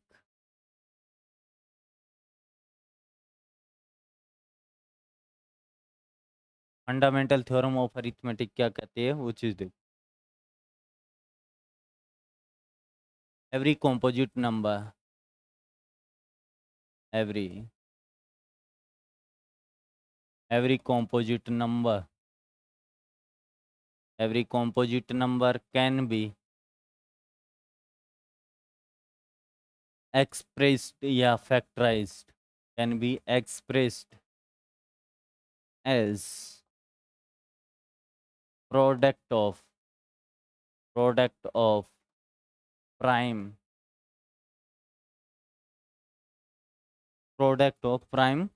S1: Fundamental theorem of arithmetic क्या कहते हैं, वो चीज़ देखो। Every composite number, every every composite number, every composite number can be expressed या factorized, can be expressed as product of product of prime product of prime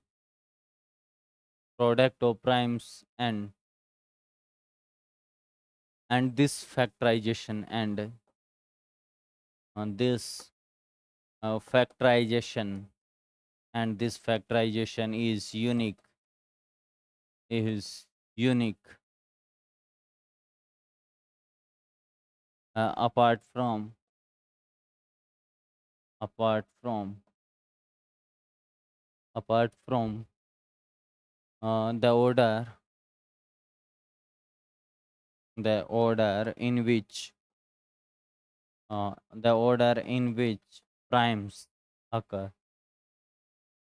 S1: product of primes, and this factorization and this factorization and this factorization is unique apart from the order in which the order in which primes occur,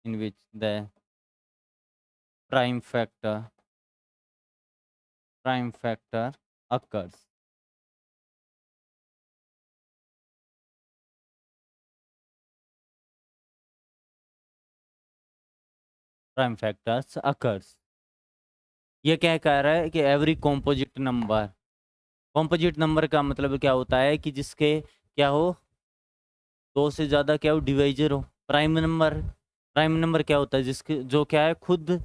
S1: in which the prime factor occurs. Prime factors occurs. ये क्या कह रहा है कि every composite number का मतलब क्या होता है कि जिसके क्या हो, दो से ज़्यादा क्या हो, डिवाइजर हो। प्राइम नंबर क्या होता है, जिसके जो क्या है खुद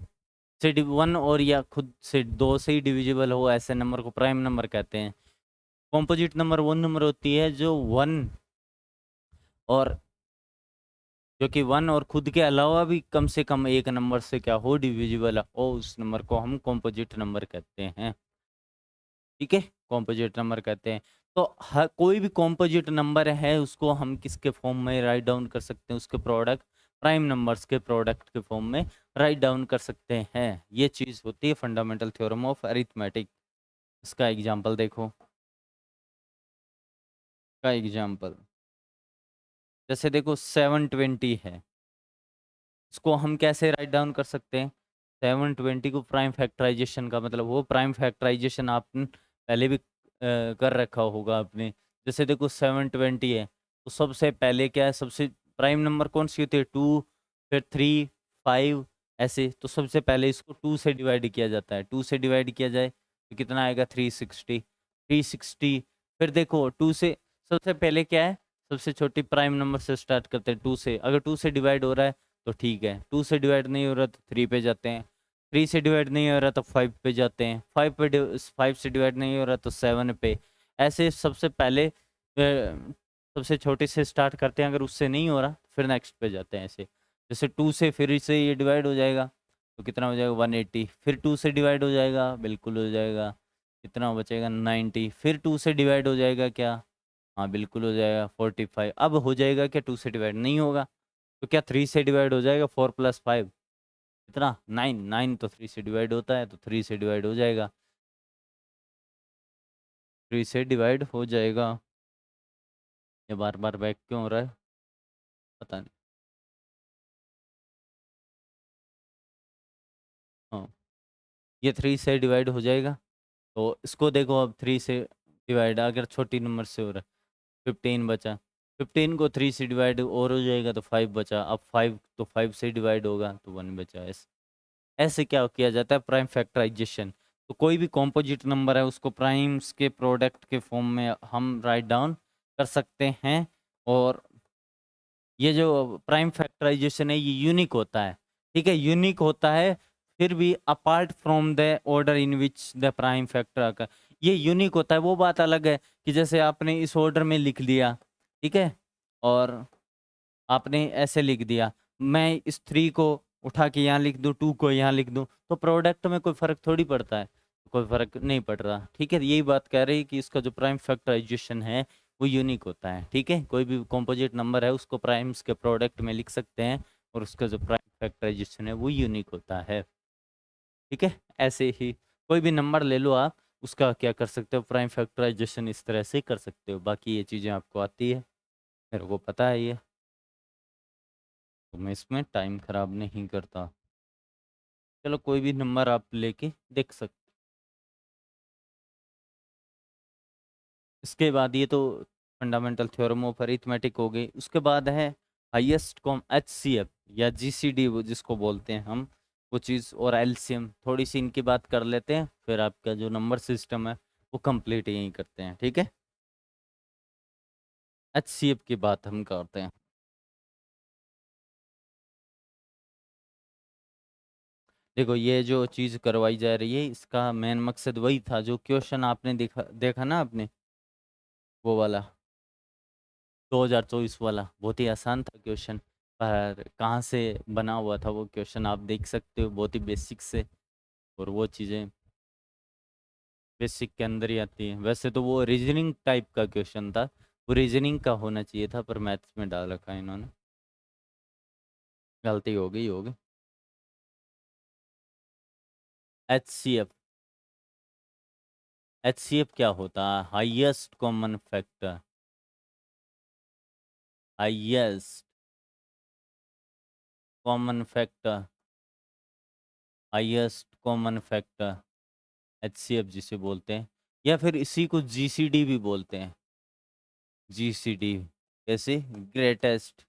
S1: से वन और या खुद से दो से ही डिविजिबल हो, ऐसे नंबर को प्राइम नंबर कहते हैं। कॉम्पोजिट नंबर वो नंबर होती है जो वन और जो कि वन और खुद के अलावा भी कम से कम एक नंबर से क्या हो, डिविजिबल हो, उस नंबर को हम कॉम्पोजिट नंबर कहते हैं। ठीक है, कॉम्पोजिट नंबर कहते हैं। तो हर कोई भी कॉम्पोजिट नंबर है उसको हम किसके फॉर्म में राइट डाउन कर सकते हैं, उसके प्रोडक्ट, प्राइम नंबर्स के प्रोडक्ट के फॉर्म में राइट डाउन कर सकते हैं। ये चीज़ होती है फंडामेंटल थ्योरम ऑफ अरिथमेटिक। इसका एग्जांपल देखो, का एग्जांपल जैसे देखो 720 है, इसको हम कैसे राइट डाउन कर सकते हैं। 720 को प्राइम फैक्टराइजेशन का मतलब वो प्राइम फैक्टराइजेशन आपने पहले भी कर रखा होगा आपने। जैसे देखो 720 है तो सबसे पहले क्या है, सबसे प्राइम नंबर कौन सी होती है, 2, फिर 3, 5, ऐसे। तो सबसे पहले इसको 2 से डिवाइड किया जाता है। 2 से डिवाइड किया जाए तो कितना आएगा, 360। फिर देखो 2 से सबसे पहले क्या है, सबसे छोटी प्राइम नंबर से स्टार्ट करते हैं 2 से। अगर 2 से डिवाइड हो रहा है तो ठीक है, 2 से डिवाइड नहीं हो रहा तो 3 पे जाते हैं, 3 से डिवाइड नहीं हो रहा तो 5 पे जाते हैं, 5 से डिवाइड नहीं हो रहा तो 7 पे। ऐसे सबसे पहले सबसे छोटे से स्टार्ट करते हैं, अगर उससे नहीं हो रहा फिर नेक्स्ट पे जाते हैं ऐसे। जैसे 2 से फिर से ये डिवाइड हो जाएगा तो कितना हो जाएगा, 180। फिर 2 से डिवाइड हो जाएगा, बिल्कुल हो जाएगा, कितना बचेगा, 90। फिर 2 से डिवाइड हो जाएगा क्या, हाँ बिल्कुल हो जाएगा, 45। अब हो जाएगा क्या, 2 से डिवाइड नहीं होगा तो क्या 3 से डिवाइड हो जाएगा, 4 + 5 कितना, 9। 9 तो 3 से डिवाइड होता है तो 3 से डिवाइड हो जाएगा, 3 से डिवाइड हो जाएगा। ये बार बार बैक क्यों हो रहा है पता नहीं। हाँ, ये 3 से डिवाइड हो जाएगा। तो इसको देखो, अब 3 से डिवाइड अगर छोटी नंबर से हो रहा है, 15 बचा। 15 को 3 से डिवाइड और हो जाएगा तो 5 बचा। अब 5 तो 5 से डिवाइड होगा तो 1 बचा। ऐसे ऐसे क्या किया जाता है, प्राइम फैक्टराइजेशन। तो कोई भी कॉम्पोजिट नंबर है उसको प्राइम्स के प्रोडक्ट के फॉर्म में हम राइट डाउन कर सकते हैं। और ये जो प्राइम फैक्टराइजेशन है ये यूनिक होता है। ठीक है, यूनिक होता है, फिर भी apart from the order in which the prime factor का, ये यूनिक होता है। वो बात अलग है कि जैसे आपने इस ऑर्डर में लिख दिया, ठीक है, और आपने ऐसे लिख दिया, मैं इस 3 को उठा के यहाँ लिख दूँ, 2 को यहाँ लिख दूँ, तो प्रोडक्ट में कोई फर्क थोड़ी पड़ता है, कोई फर्क नहीं पड़ रहा। ठीक है, यही बात कह रही है कि इसका जो प्राइम फैक्टराइजेशन है वो यूनिक होता है। ठीक है, कोई भी कॉम्पोजिट नंबर है उसको प्राइम्स के प्रोडक्ट में लिख सकते हैं और उसका जो प्राइम फैक्टराइजेशन है वो यूनिक होता है। ठीक है, ऐसे ही कोई भी नंबर ले लो आप, उसका क्या कर सकते हो, प्राइम फैक्टराइजेशन इस तरह से कर सकते हो। बाकी ये चीज़ें आपको आती है, मेरे को पता है ये, तो मैं इसमें टाइम ख़राब नहीं करता। चलो कोई भी नंबर आप लेके देख सकते। इसके बाद ये तो फंडामेंटल थ्योरम ऑफ अरिथमेटिक हो गई। उसके बाद है हाईएस्ट कॉम HCF या GCD वो जिसको बोलते हैं हम, वो चीज़, और LCM। थोड़ी सी इनकी बात कर लेते हैं, फिर आपका जो नंबर सिस्टम है वो कंप्लीट यहीं करते हैं। ठीक है, HCF की बात हम करते हैं। देखो ये जो चीज़ करवाई जा रही है इसका मेन मकसद वही था जो क्वेश्चन आपने देखा देखा ना आपने, वो वाला 2024 वाला। बहुत ही आसान था क्वेश्चन, पर कहाँ से बना हुआ था वो क्वेश्चन आप देख सकते हो, बहुत ही बेसिक से। और वो चीज़ें बेसिक के अंदर ही आती हैं। वैसे तो वो रीजनिंग टाइप का क्वेश्चन था, वो रीजनिंग का होना चाहिए था, पर मैथ्स में डाल रखा है इन्होंने, गलती हो गई होगी। HCF, HCF क्या होता है, highest common factor. Highest common factor, highest common factor HCF जिसे बोलते हैं, या फिर इसी को जीसीडी भी बोलते हैं। जीसीडी कैसे? Greatest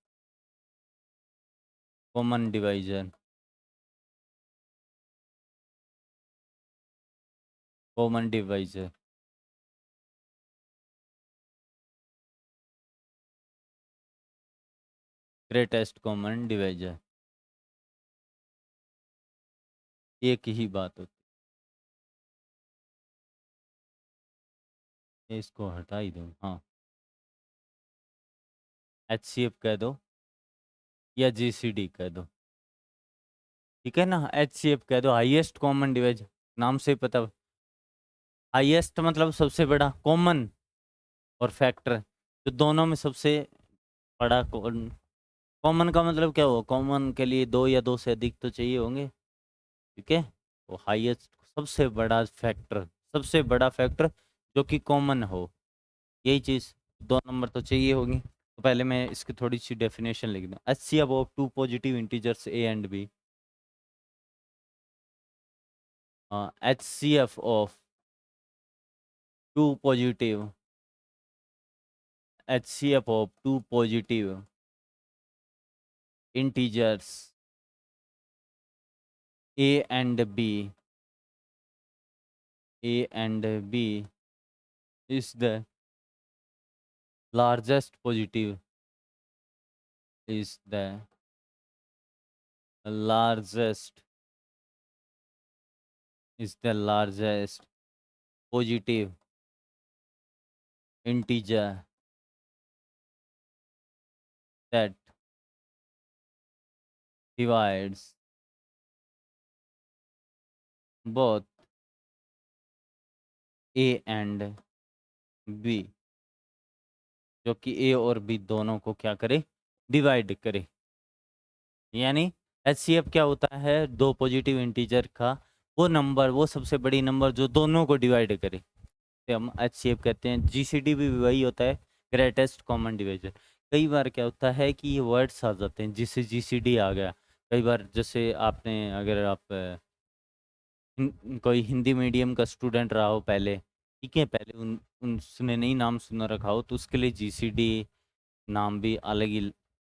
S1: common divisor, common divisor, greatest common divisor, एक ही बात होती है। इसको हटा ही दो, हाँ, एचसीएफ कह दो या जीसीडी कह दो, ठीक है ना। एचसीएफ कह दो, हाईएस्ट कॉमन डिवाइजर, नाम से ही पता। हाईएस्ट मतलब सबसे बड़ा, कॉमन और फैक्टर, तो दोनों में सबसे बड़ा। कॉमन का मतलब क्या हुआ? कॉमन के लिए दो या दो से अधिक तो चाहिए होंगे, ठीक है। तो हाईएस्ट सबसे बड़ा फैक्टर, सबसे बड़ा फैक्टर जो कि कॉमन हो, यही चीज़, दो नंबर तो चाहिए होगी। तो पहले मैं इसकी थोड़ी सी डेफिनेशन लिख दूँ। एच सी अब two positive integers a and b, H C F of two positive, H C F of two positive integers a and b, a and b is the largest positive, is the largest, is the largest positive integer that divides both a and b, जो कि a और b दोनों को क्या करे? Divide करे। यानी HCF क्या होता है? दो पॉजिटिव इंटीजर का वो नंबर, वो सबसे बड़ी नंबर जो दोनों को डिवाइड करे, तो हम एचसीएफ कहते हैं। जीसीडी भी वही होता है, ग्रेटेस्ट कॉमन डिवाइजर। कई बार क्या होता है कि ये वर्ड्स आ जाते हैं जिससे जीसीडी आ गया। कई बार जैसे आपने, अगर आप कोई हिंदी मीडियम का स्टूडेंट रहा हो पहले, ठीक है, पहले उसने नहीं नाम सुना रखा हो, तो उसके लिए जीसीडी नाम भी अलग ही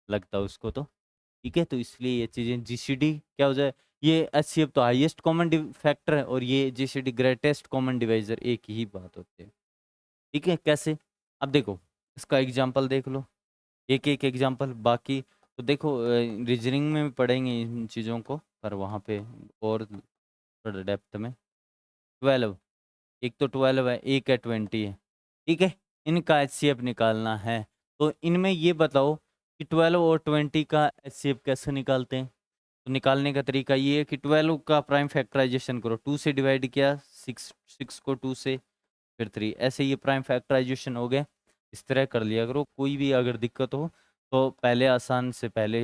S1: लगता है उसको, तो ठीक है। तो इसलिए ये चीज़ें, जीसीडी क्या हो जाए, ये एचसीएफ तो हाईएस्ट कॉमन फैक्टर है, और ये जीसीडी ग्रेटेस्ट कॉमन डिवाइजर, एक ही बात होती है, ठीक है। कैसे? अब देखो, इसका एग्जांपल देख लो, एक एक एग्जांपल। बाकी तो देखो, रीजनिंग में भी पढ़ेंगे इन चीज़ों को, पर वहाँ पे और थोड़ा डेप्थ में। 12, एक तो 12 है, एक है 20 है, ठीक है। इनका एचसीएफ निकालना है, तो इनमें ये बताओ कि 12 और 20 का एचसीएफ कैसे निकालते हैं। तो निकालने का तरीका ये है कि 12 का प्राइम फैक्टराइजेशन करो, 2 से डिवाइड किया, 6, 6 को 2 से, फिर 3, ऐसे ये प्राइम फैक्टराइजेशन हो गए। इस तरह कर लिया करो। कोई भी अगर दिक्कत हो तो पहले आसान से पहले,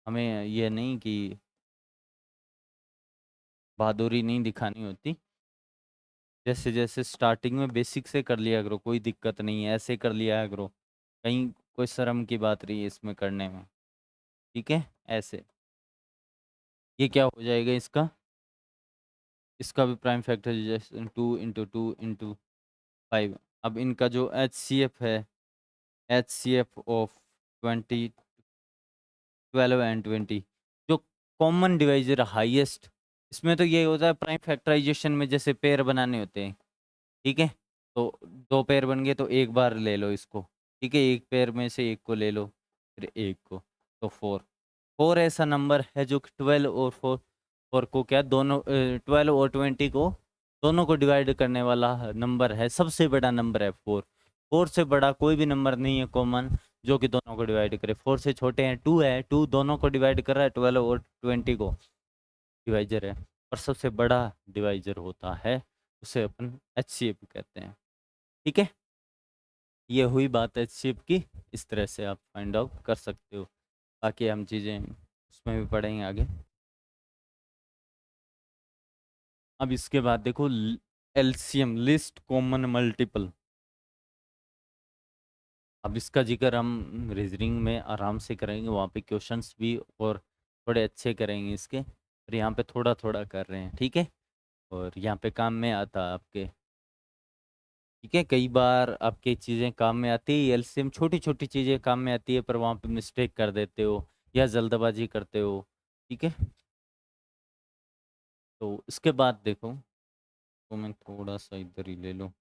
S1: हमें ये नहीं कि बहादुरी नहीं दिखानी होती, जैसे जैसे स्टार्टिंग में बेसिक से कर लिया करो, कोई दिक्कत नहीं है, ऐसे कर लिया करो, कहीं कोई शर्म की बात रही है इसमें करने में, ठीक है। ऐसे ये क्या हो जाएगा इसका, इसका भी प्राइम फैक्टराइजेशन 2 × 2 × 5। अब इनका जो एच सी एफ है, H C F of 20, 12 and 20, जो कॉमन डिवाइजर हाईएस्ट, इसमें तो ये होता है प्राइम फैक्टराइजेशन में जैसे पेयर बनाने होते हैं, ठीक है। तो दो पेयर बन गए तो एक बार ले लो इसको, ठीक है, एक पेयर में से एक को ले लो, फिर एक को, तो 4। 4 ऐसा नंबर है जो कि 12 और 4, 4 को क्या, दोनों 12 और 20 को दोनों को डिवाइड करने वाला नंबर है, सबसे बड़ा नंबर है 4। 4 से बड़ा कोई भी नंबर नहीं है कॉमन जो कि दोनों को डिवाइड करे। 4 से छोटे हैं 2 है, 2 दोनों को डिवाइड कर रहा है, 12 और 20 को डिवाइजर है। और सबसे बड़ा डिवाइजर होता है, उसे अपन एचसीएफ कहते हैं, ठीक है। ये हुई बात एचसीएफ की, इस तरह से आप फाइंड आउट कर सकते हो। बाकी हम चीज़ें उसमें भी पढ़ेंगे आगे। अब इसके बाद देखो, एलसीएम, लिस्ट कॉमन मल्टीपल। अब इसका जिक्र हम रीजनिंग में आराम से करेंगे, वहाँ पे क्वेश्चंस भी और थोड़े अच्छे करेंगे इसके, और यहाँ पे थोड़ा थोड़ा कर रहे हैं, ठीक है। और यहाँ पे काम में आता है आपके, ठीक है। कई बार आपकी चीज़ें काम में आती है, एलसीएम छोटी छोटी चीज़ें काम में आती है, पर वहाँ पे मिस्टेक कर देते हो या जल्दबाजी करते हो, ठीक है। तो इसके बाद देखो, तो मैं थोड़ा सा इधर ही ले लूँ।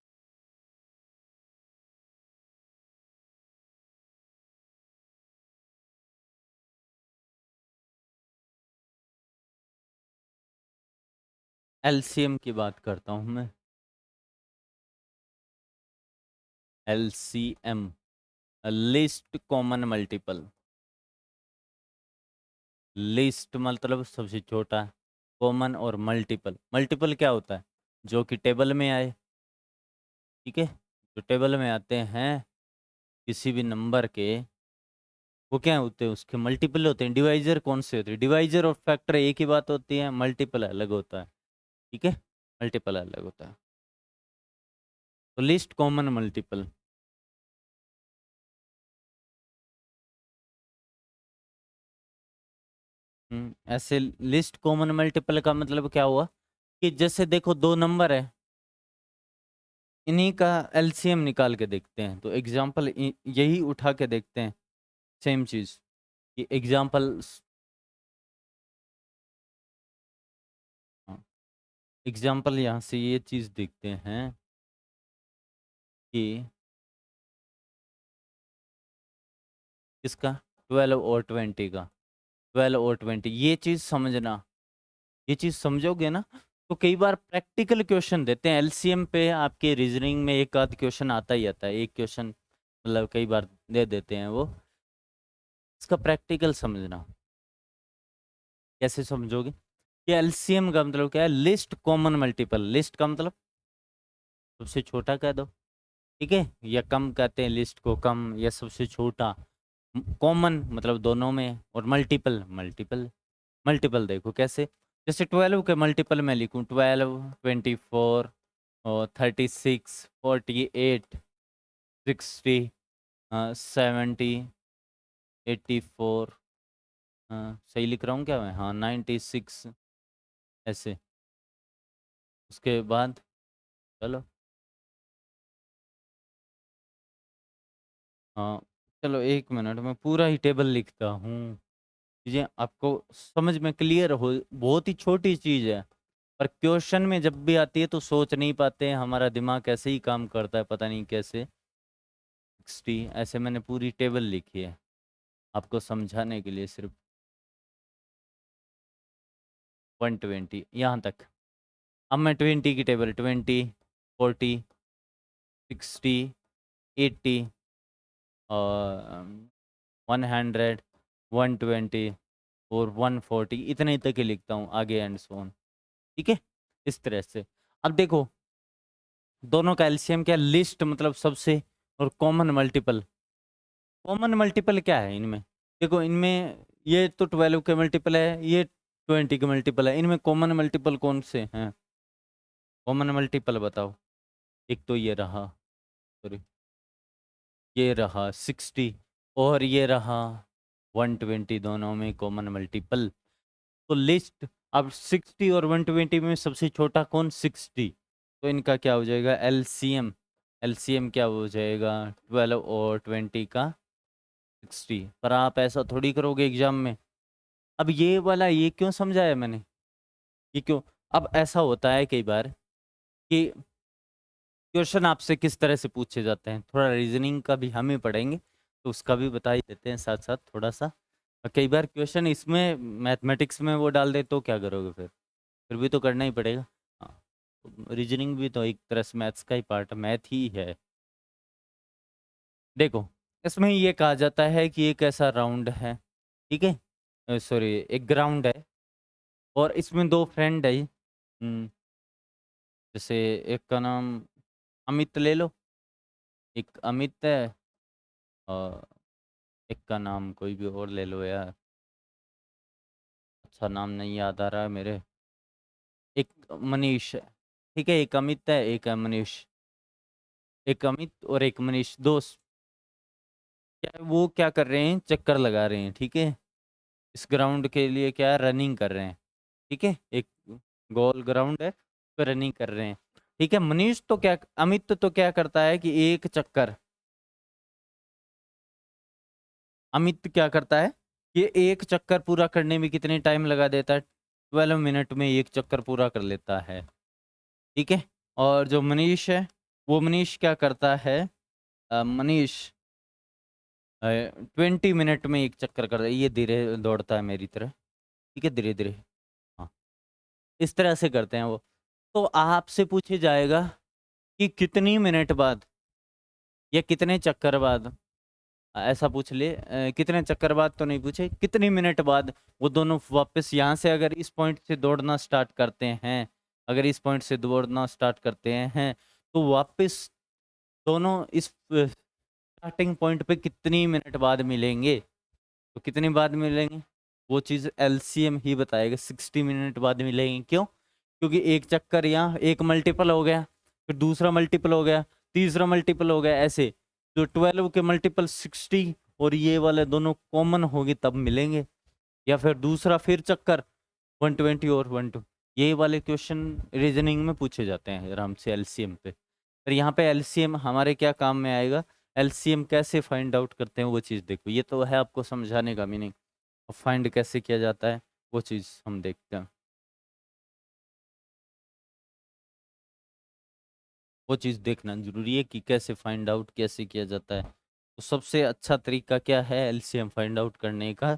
S1: एलसीएम की बात करता हूँ मैं। LCM, list common multiple. List मतलब सबसे छोटा, कॉमन और मल्टीपल। मल्टीपल क्या होता है? जो कि टेबल में आए, ठीक है। जो टेबल में आते हैं किसी भी नंबर के, वो क्या होते हैं? उसके मल्टीपल होते हैं। डिवाइजर कौन से होते हैं? डिवाइजर और फैक्टर एक ही बात होती है, मल्टीपल अलग होता है, ठीक है। मल्टीपल अलग होता है। तो लिस्ट कॉमन मल्टीपल। ऐसे लिस्ट कॉमन मल्टीपल का मतलब क्या हुआ कि जैसे देखो दो नंबर है, इन्हीं का एलसीएम निकाल के देखते हैं। तो एग्जाम्पल यही उठा के देखते हैं, सेम चीज कि एग्जाम्पल, एग्जाम्पल यहाँ से ये चीज देखते हैं कि किसका, 12 और 20 का। 12 और 20 ये चीज समझना, ये चीज समझोगे ना, तो कई बार प्रैक्टिकल क्वेश्चन देते हैं एलसीएम पे। आपके रीजनिंग में एक आध क्वेश्चन आता ही आता है, एक क्वेश्चन मतलब कई बार दे देते हैं वो। इसका प्रैक्टिकल समझना, कैसे समझोगे कि एलसीएम का मतलब क्या है? List common multiple. लिस्ट का मतलब सबसे छोटा कह दो, ठीक है, या कम कहते हैं लिस्ट को, कम या सबसे छोटा। कॉमन मतलब दोनों में, और मल्टीपल, मल्टीपल। मल्टीपल देखो कैसे, जैसे 12 के मल्टीपल मैं लिखूं, 12, 24 और 36, 48, 60, 70, 84, सही लिख रहा हूँ क्या मैं? हाँ, 96, ऐसे। उसके बाद चलो, हाँ, चलो 1 मिनट में पूरा ही टेबल लिखता हूँ, चीज़ें आपको समझ में क्लियर हो। बहुत ही छोटी चीज़ है, पर क्वेश्चन में जब भी आती है तो सोच नहीं पाते हैं, हमारा दिमाग ऐसे ही काम करता है, पता नहीं कैसे। 60, ऐसे मैंने पूरी टेबल लिखी है आपको समझाने के लिए सिर्फ। 120 यहाँ तक। अब मैं 20 की टेबल, 20, 40, 60, 80 और 100, 120 और 140, इतने तक ही लिखता हूँ, आगे एंड सो ऑन, ठीक है। इस तरह से अब देखो, दोनों का एलसीएम क्या? लिस्ट मतलब सबसे, और कॉमन मल्टीपल। कॉमन मल्टीपल क्या है इनमें? देखो इनमें, ये तो 12 के मल्टीपल है, ये 20 के मल्टीपल है, इनमें कॉमन मल्टीपल कौन से हैं? कॉमन मल्टीपल बताओ। एक तो ये रहा, सॉरी, ये रहा 60, और ये रहा 120, दोनों में कॉमन मल्टीपल। तो लिस्ट, अब 60 और 120 में सबसे छोटा कौन? 60। तो इनका क्या हो जाएगा? एलसीएम। एलसीएम क्या हो जाएगा? 12 और 20 का 60। पर आप ऐसा थोड़ी करोगे एग्जाम में। अब ये वाला ये क्यों समझाया मैंने, ये क्यों? अब ऐसा होता है कई बार कि क्वेश्चन आपसे किस तरह से पूछे जाते हैं, थोड़ा रीजनिंग का भी हम ही पढ़ेंगे, तो उसका भी बता ही देते हैं साथ साथ थोड़ा सा। और कई बार क्वेश्चन इसमें मैथमेटिक्स में वो डाल दे तो क्या करोगे फिर भी तो करना ही पड़ेगा। हाँ, रीजनिंग भी तो एक तरह से मैथ्स का ही पार्ट, मैथ ही है। देखो, इसमें ये कहा जाता है कि एक ऐसा राउंड है, ठीक है, सॉरी, एक ग्राउंड है, और इसमें दो फ्रेंड है। जैसे एक का नाम अमित ले लो, एक अमित है, और एक का नाम कोई भी और ले लो यार, अच्छा नाम नहीं याद आ रहा है मेरे। एक मनीष है, ठीक है, एक अमित है, एक है मनीष। एक अमित और एक मनीष, दोस्त। वो क्या कर रहे हैं, चक्कर लगा रहे हैं, ठीक है। इस ग्राउंड के लिए क्या रनिंग कर रहे हैं, ठीक है, एक गोल ग्राउंड है तो रनिंग कर रहे हैं, ठीक है। मनीष तो क्या, अमित तो क्या करता है कि एक चक्कर, अमित क्या करता है, ये एक चक्कर पूरा करने में कितने टाइम लगा देता है, 12 मिनट में एक चक्कर पूरा कर लेता है, ठीक है। और जो मनीष है, वो मनीष क्या करता है, मनीष 20 मिनट में एक चक्कर करता है, ये धीरे दौड़ता है मेरी तरह, ठीक है, धीरे धीरे। हाँ, इस तरह से करते हैं वो। तो आपसे पूछे जाएगा कि कितनी मिनट बाद या कितने चक्कर बाद, ऐसा पूछ ले, कितने चक्कर बाद तो नहीं पूछे, कितनी मिनट बाद वो दोनों वापस यहाँ से अगर इस पॉइंट से दौड़ना स्टार्ट करते हैं, अगर इस पॉइंट से दौड़ना स्टार्ट करते हैं तो वापस दोनों इस स्टार्टिंग पॉइंट पे कितनी मिनट बाद मिलेंगे, तो कितनी बाद मिलेंगे, वो चीज़ एलसीएम ही बताएगा, 60 मिनट बाद मिलेंगे। क्यों? क्योंकि एक चक्कर यहाँ एक मल्टीपल हो गया, फिर दूसरा मल्टीपल हो गया, तीसरा मल्टीपल हो गया, ऐसे जो 12 के मल्टीपल 60 और ये वाले दोनों कॉमन होंगे तब मिलेंगे। या फिर दूसरा फिर चक्कर 120 और 12, ये वाले क्वेश्चन रीजनिंग में पूछे जाते हैं आराम से एलसीएम पे। पर यहाँ पे एलसीएम हमारे क्या काम में आएगा, एलसीएम कैसे फाइंड आउट करते हैं वो चीज़ देखो, ये तो है आपको समझाने का मीनिंग, और फाइंड कैसे किया जाता है वो चीज़ हम देखते हैं, वो चीज़ देखना जरूरी है कि कैसे फाइंड आउट कैसे किया जाता है। तो सबसे अच्छा तरीका क्या है एलसीएम फाइंड आउट करने का,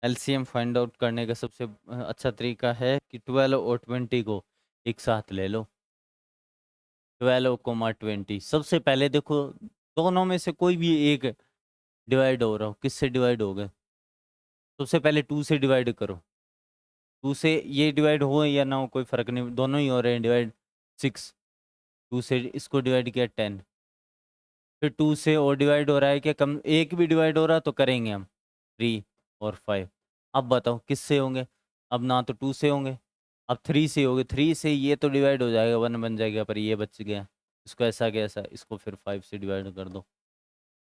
S1: एलसीएम फाइंड आउट करने का सबसे अच्छा तरीका है कि 12 और 20 को एक साथ ले लो, 12, 20। सबसे पहले देखो दोनों में से कोई भी एक डिवाइड हो रहा हो, किससे डिवाइड हो गए, सबसे पहले 2 से डिवाइड करो, 2 से ये डिवाइड हो या ना हो कोई फर्क नहीं, दोनों ही हो रहे हैं डिवाइड, 6, 2 से इसको डिवाइड किया 10, फिर 2 से और डिवाइड हो रहा है क्या, कम एक भी डिवाइड हो रहा तो करेंगे हम 3 और 5। अब बताओ किससे होंगे, अब ना तो 2 से होंगे, अब 3 से होंगे, 3 से ये तो डिवाइड हो जाएगा 1 बन जाएगा, पर ये बच गया, इसको ऐसा क्या ऐसा, इसको फिर 5 से डिवाइड कर दो,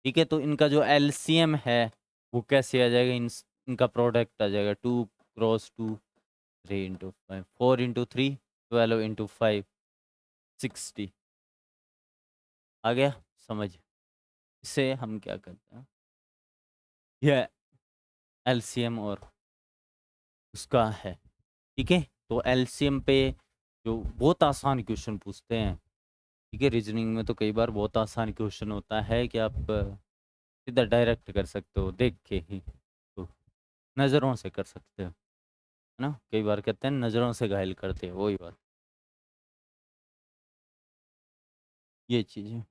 S1: ठीक है। तो इनका जो एलसीएम है वो कैसे आ जाएगा, इनका प्रोडक्ट आ जाएगा 2 × 2 3 × 5 4 × 3 12 × 5 60, आ गया समझ। इससे हम क्या करते हैं, यह एलसीएम और उसका है, ठीक है। तो एलसीएम पे जो बहुत आसान क्वेश्चन पूछते हैं, ठीक है, रीजनिंग में तो कई बार बहुत आसान क्वेश्चन होता है कि आप सीधा डायरेक्ट कर सकते हो देख के ही, तो नज़रों से कर सकते हो, है ना, कई बार कहते हैं नज़रों से घायल करते हैं, वही बात, ये चीज़ है,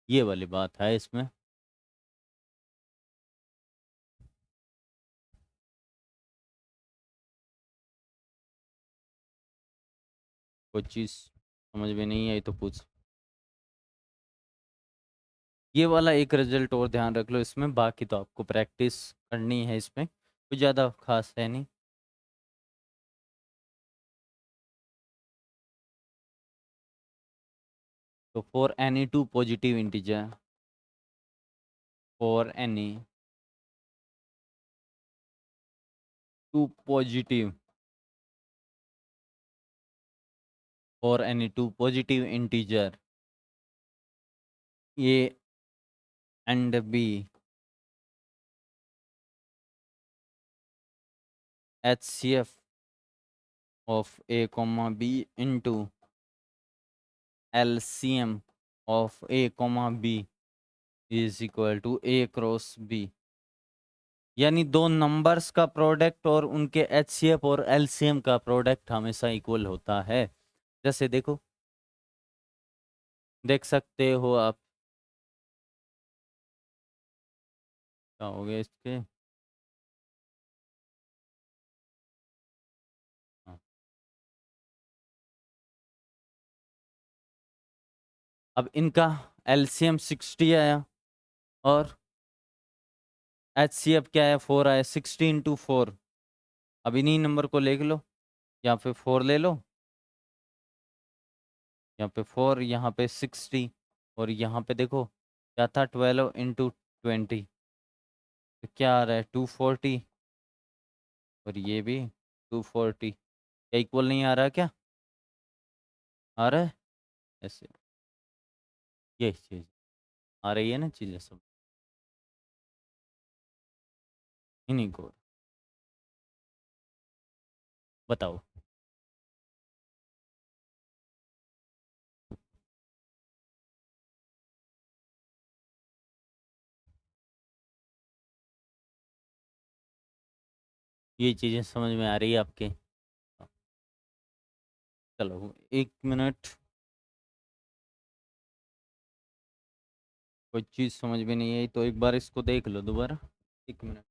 S1: ये वाली बात है इसमें। कोई चीज़ समझ में नहीं आई तो पूछ। ये वाला एक रिजल्ट और ध्यान रख लो इसमें, बाकी तो आपको प्रैक्टिस करनी है, इसमें कुछ ज़्यादा खास है नहीं। तो for any two positive integer, for any two positive, for any two positive integer a and b, HCF of A comma B into LCM of A comma B is equal to A cross B, यानी दो numbers का product और उनके HCF और LCM का product हमेशा equal होता है। जैसे देखो, देख सकते हो आप, क्या हो गया इसके, हाँ। अब इनका LCM 60 आया और HCF क्या है 4 आया, 60 × 4, अब इन्हीं नंबर को लिख लो, यहाँ पे 4 ले लो, यहाँ पे 4, यहाँ पे 60, और यहाँ पे देखो क्या था, 12 × 20, तो क्या आ रहा है 240, और ये भी 240, क्या इक्वल नहीं आ रहा क्या, आ रहा है ऐसे, ये चीज़ आ रही है ना, चीज़ें सब इन्हीं को, बताओ। ये चीज़ें समझ में आ रही है आपके? चलो 1 मिनट, कोई चीज़ समझ में नहीं आई तो एक बार इसको देख लो दोबारा, 1 मिनट।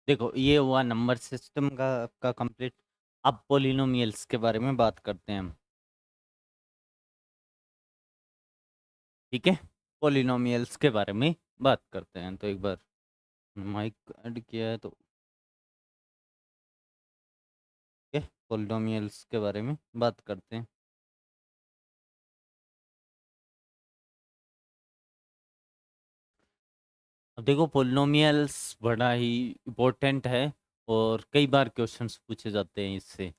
S1: देखो ये हुआ नंबर सिस्टम का कंप्लीट। अब पोलिनोमियल्स के बारे में बात करते हैं हम, ठीक है। पोलिनोमियल्स के बारे में बात करते हैं, तो एक बार माइक ऐड किया है तो ठीक है, पोलिनोमियल्स के बारे में बात करते हैं। अब देखो पोलिनोमियल्स बड़ा ही इम्पोर्टेंट है, और कई बार क्वेश्चंस पूछे जाते हैं इससे,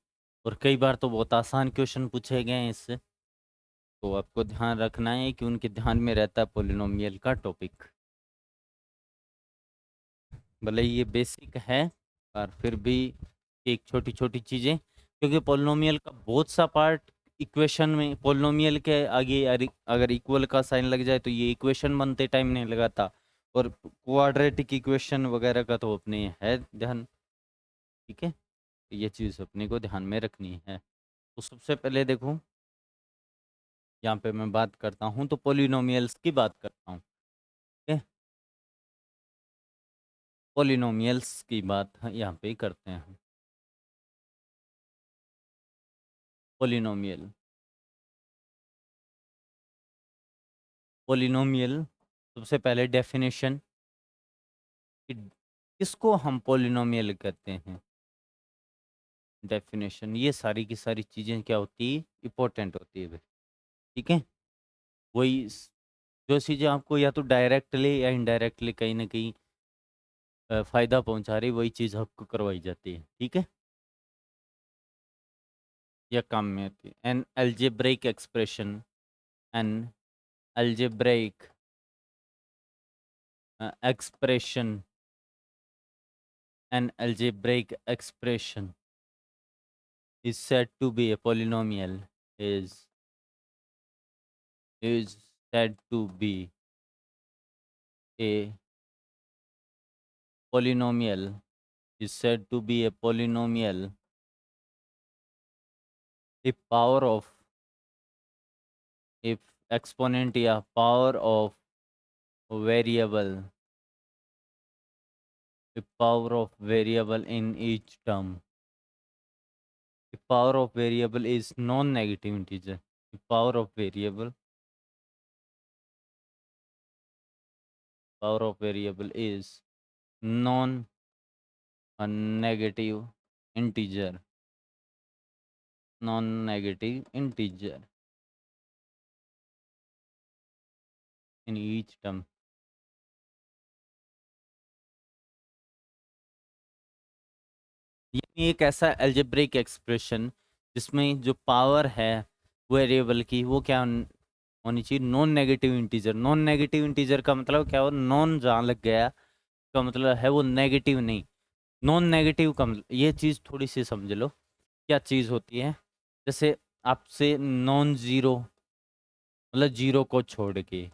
S1: और कई बार तो बहुत आसान क्वेश्चन पूछे गए हैं इससे। तो आपको ध्यान रखना है कि उनके ध्यान में रहता है पोलिनोमियल का टॉपिक, भले ही ये बेसिक है पर फिर भी एक छोटी छोटी चीज़ें, क्योंकि पोलिनोमियल का बहुत सा पार्ट इक्वेशन में, पोलिनोमियल के आगे अगर इक्वल का साइन लग जाए तो ये इक्वेशन बनते टाइम नहीं लगा था, और क्वाड्रेटिक इक्वेशन वगैरह का तो अपने है ध्यान, ठीक है। तो ये चीज़ अपने को ध्यान में रखनी है। तो सबसे पहले देखो, यहाँ पे मैं बात करता हूँ तो पोलिनोमियल्स की बात करता हूँ, ठीक है। पोलिनोमियल्स की बात यहाँ पे करते हैं हम। पोलिनोमियल, पोलिनोमियल सबसे पहले डेफिनेशन, किसको हम पोलिनोमियल कहते हैं। डेफिनेशन, ये सारी की सारी चीज़ें क्या होती है, इम्पोर्टेंट होती है भाई। ठीक है, वही जो चीज़ें आपको या तो डायरेक्टली या इनडायरेक्टली कहीं ना कहीं फ़ायदा पहुंचा रही, वही चीज़ आपको करवाई जाती है। ठीक है, या काम में आती है। An algebraic expression, an algebraic expression, an algebraic expression is said to be a polynomial, is said to be a polynomial, is said to be a polynomial if power of, if exponent या power of variable, if power of variable in each term, if power of variable is non-negative integer, if power of variable, power of variable is non-negative integer, non-negative integer in each term. यानी एक ऐसा algebraic expression जिसमें जो power है variable की वो क्या होनी चाहिए, non negative integer. Non negative integer का मतलब क्या हो, नॉन जहाँ लग गया का मतलब है वो नेगेटिव नहीं। नॉन नेगेटिव का मतलब, ये चीज़ थोड़ी सी समझ लो क्या चीज़ होती है। जैसे आपसे नॉन जीरो मतलब जीरो को छोड़ के,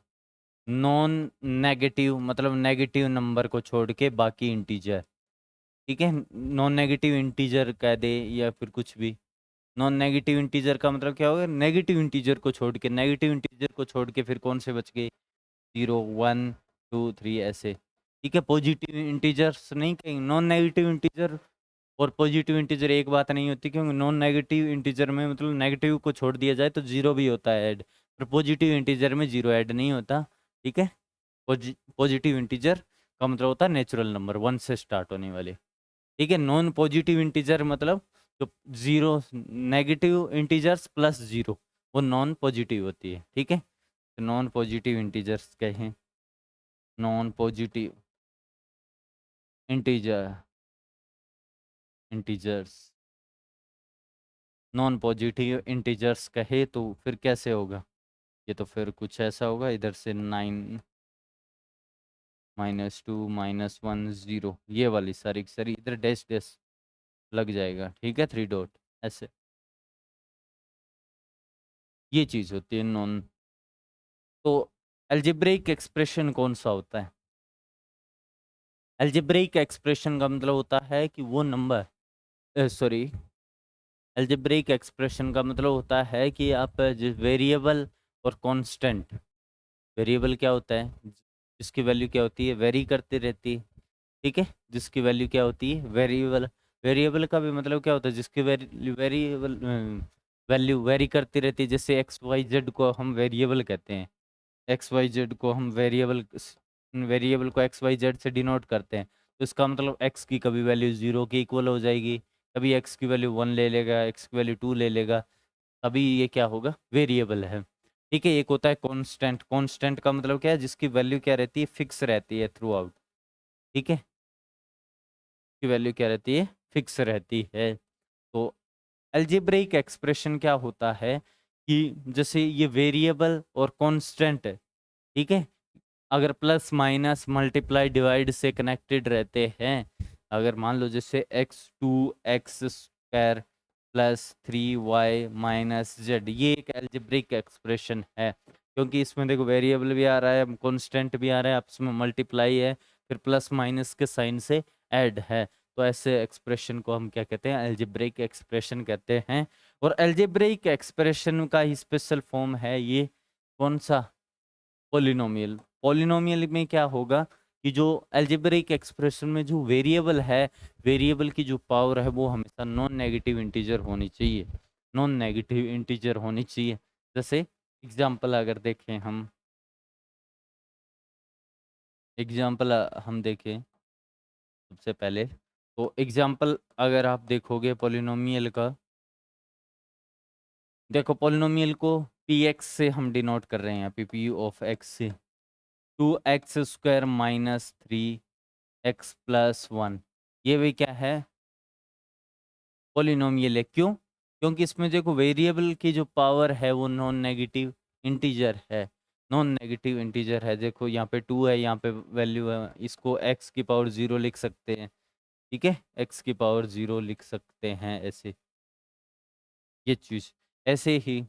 S1: नॉन नेगेटिव मतलब नेगेटिव नंबर को छोड़ के बाकी इंटीजर। ठीक है, नॉन नेगेटिव इंटीजर कह दे या फिर कुछ भी। नॉन नेगेटिव इंटीजर का मतलब क्या होगा, नेगेटिव इंटीजर को छोड़ के, नेगेटिव इंटीजर को छोड़ के फिर कौन से बच गए, 0 1 2 3 ऐसे। ठीक है, पॉजिटिव इंटीजर्स नहीं कहेंगे, नॉन नेगेटिव इंटीजर और पॉजिटिव इंटीजर एक बात नहीं होती, क्योंकि नॉन नेगेटिव इंटीजर में मतलब नेगेटिव को छोड़ दिया जाए तो जीरो भी होता है ऐड, पर पॉजिटिव इंटीजर में जीरो ऐड नहीं होता। ठीक है, पॉजिटिव इंटीजर का मतलब होता है नेचुरल नंबर, वन से स्टार्ट होने वाले। ठीक है, नॉन पॉजिटिव इंटीजर मतलब जो zero, negative integers plus zero, वो नॉन पॉजिटिव होती है। ठीक है, तो नॉन पॉजिटिव इंटीजर्स कहें, non positive integers, non positive integers कहे तो फिर कैसे होगा, ये तो फिर कुछ ऐसा होगा, इधर से 9 -2 -1 0, ये वाली सारी की सारी इधर डैश डैश लग जाएगा। ठीक है, 3 डॉट ऐसे, ये चीज़ होती है नॉन। तो अलजेब्रिक एक्सप्रेशन कौन सा होता है, अलजेब्रिक एक्सप्रेशन का मतलब होता है कि वो नंबर, सॉरी, अलजेब्रिक एक्सप्रेशन का मतलब होता है कि आप जिस वेरिएबल और कांस्टेंट, वेरिएबल क्या होता है, जिसकी वैल्यू क्या होती है, वेरी करती रहती है। ठीक है, जिसकी वैल्यू क्या होती है, वेरिएबल। वेरिएबल का भी मतलब क्या होता है, जिसकी वेरिएबल वैल्यू वेरी करती रहती है। जैसे एक्स वाई जेड को हम वेरिएबल कहते हैं, एक्स वाई जेड को हम वेरिएबल, वेरिएबल को एक्स वाई जेड से डिनोट करते हैं। तो इसका मतलब एक्स की कभी वैल्यू जीरो के इक्वल हो जाएगी, कभी एक्स की वैल्यू वन ले लेगा, एक्स की वैल्यू टू ले लेगा, तभी ये क्या होगा, वेरिएबल है। ठीक है, एक होता है कांस्टेंट। कांस्टेंट का मतलब क्या है, जिसकी वैल्यू क्या रहती है, फिक्स रहती है थ्रू आउट। ठीक है, की वैल्यू क्या रहती है, फिक्स रहती है। तो अलजेब्रिक एक्सप्रेशन क्या होता है कि जैसे ये वेरिएबल और कांस्टेंट है, ठीक है, अगर प्लस माइनस मल्टीप्लाई डिवाइड से कनेक्टेड रहते हैं, अगर मान लो जैसे x2x² +3y-z, ये एक एल्जेब्रिक एक्सप्रेशन है, क्योंकि इसमें देखो वेरिएबल भी आ रहा है, कांस्टेंट भी आ रहा है, आपस में मल्टीप्लाई है, फिर प्लस माइनस के साइन से ऐड है। तो ऐसे एक्सप्रेशन को हम क्या कहते हैं, एल्जेब्रिक एक्सप्रेशन कहते हैं। और एल्जेब्रिक एक्सप्रेशन का ही स्पेशल फॉर्म है ये, कौन सा, पोलिनोमियल। पोलिनोमियल में क्या होगा कि जो एल्जेब्रिक एक्सप्रेशन में जो वेरिएबल है, वेरिएबल की जो पावर है वो हमेशा नॉन नेगेटिव इंटीजर होनी चाहिए, नॉन नेगेटिव इंटीजर होनी चाहिए। जैसे एग्जांपल अगर देखें हम, एग्जांपल हम देखें सबसे पहले, तो एग्जाम्पल अगर आप देखोगे पॉलिनोमियल का, देखो पॉलिनोमियल को पी एक्स से हम डिनोट कर रहे हैं यहाँ पे, पी ऑफ एक्स से। 2x² माइनस 3x+1, ये भी क्या है, पॉलिनोमियल है। क्यों? क्योंकि इसमें देखो वेरिएबल की जो पावर है वो नॉन नेगेटिव इंटीजर है, नॉन नेगेटिव इंटीजर है। देखो यहाँ पे 2 है, यहाँ पे वैल्यू है, इसको x की पावर 0 लिख सकते हैं, ठीक है, x की पावर 0 लिख सकते हैं ऐसे, ये चीज़ ऐसे ही।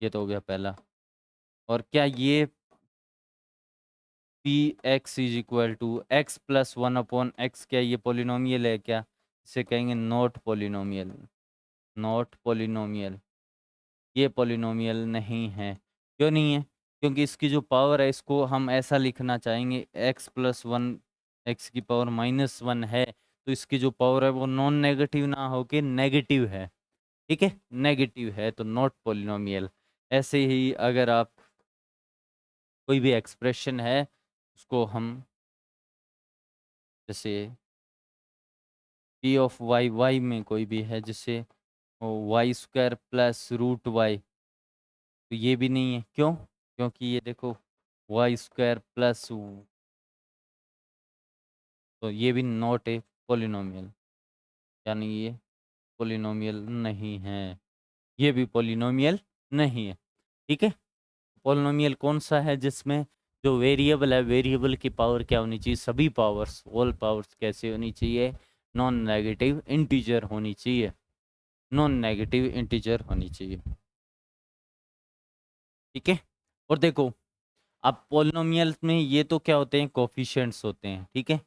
S1: ये तो हो गया पहला। और क्या ये p x is equal to x+1/x, क्या ये पोलिनोमियल है क्या? इसे कहेंगे नॉट पोलिनोमियल, नॉट पोलिनोमियल, ये पोलिनोमियल नहीं है। क्यों नहीं है? क्योंकि इसकी जो पावर है इसको हम ऐसा लिखना चाहेंगे, x+1 x⁻⁻1 है, तो इसकी जो पावर है वो नॉन नेगेटिव ना होके नेगेटिव है, ठीक है, नेगेटिव है, तो नॉट पोलिनोमियल। ऐसे ही अगर आप कोई भी एक्सप्रेशन है उसको हम जैसे p(y) में कोई भी है जैसे y² + तो ये भी नहीं है। क्यों? क्योंकि ये देखो y² + तो ये भी नॉट ए पोलिनोमियल, यानी ये पोलिनोमियल नहीं है, ये भी पोलिनोमियल नहीं है, ठीक है। पोलिनोमियल कौन सा है? जिसमें जो वेरिएबल है, वेरिएबल की पावर क्या होनी चाहिए, सभी पावर्स, ऑल पावर्स कैसे होनी चाहिए, नॉन नेगेटिव इंटीजर होनी चाहिए, नॉन नेगेटिव इंटीजर होनी चाहिए, ठीक है। और देखो अब पोलिनोमियल में ये तो क्या होते हैं, कोफिशिएंट्स होते हैं, ठीक है,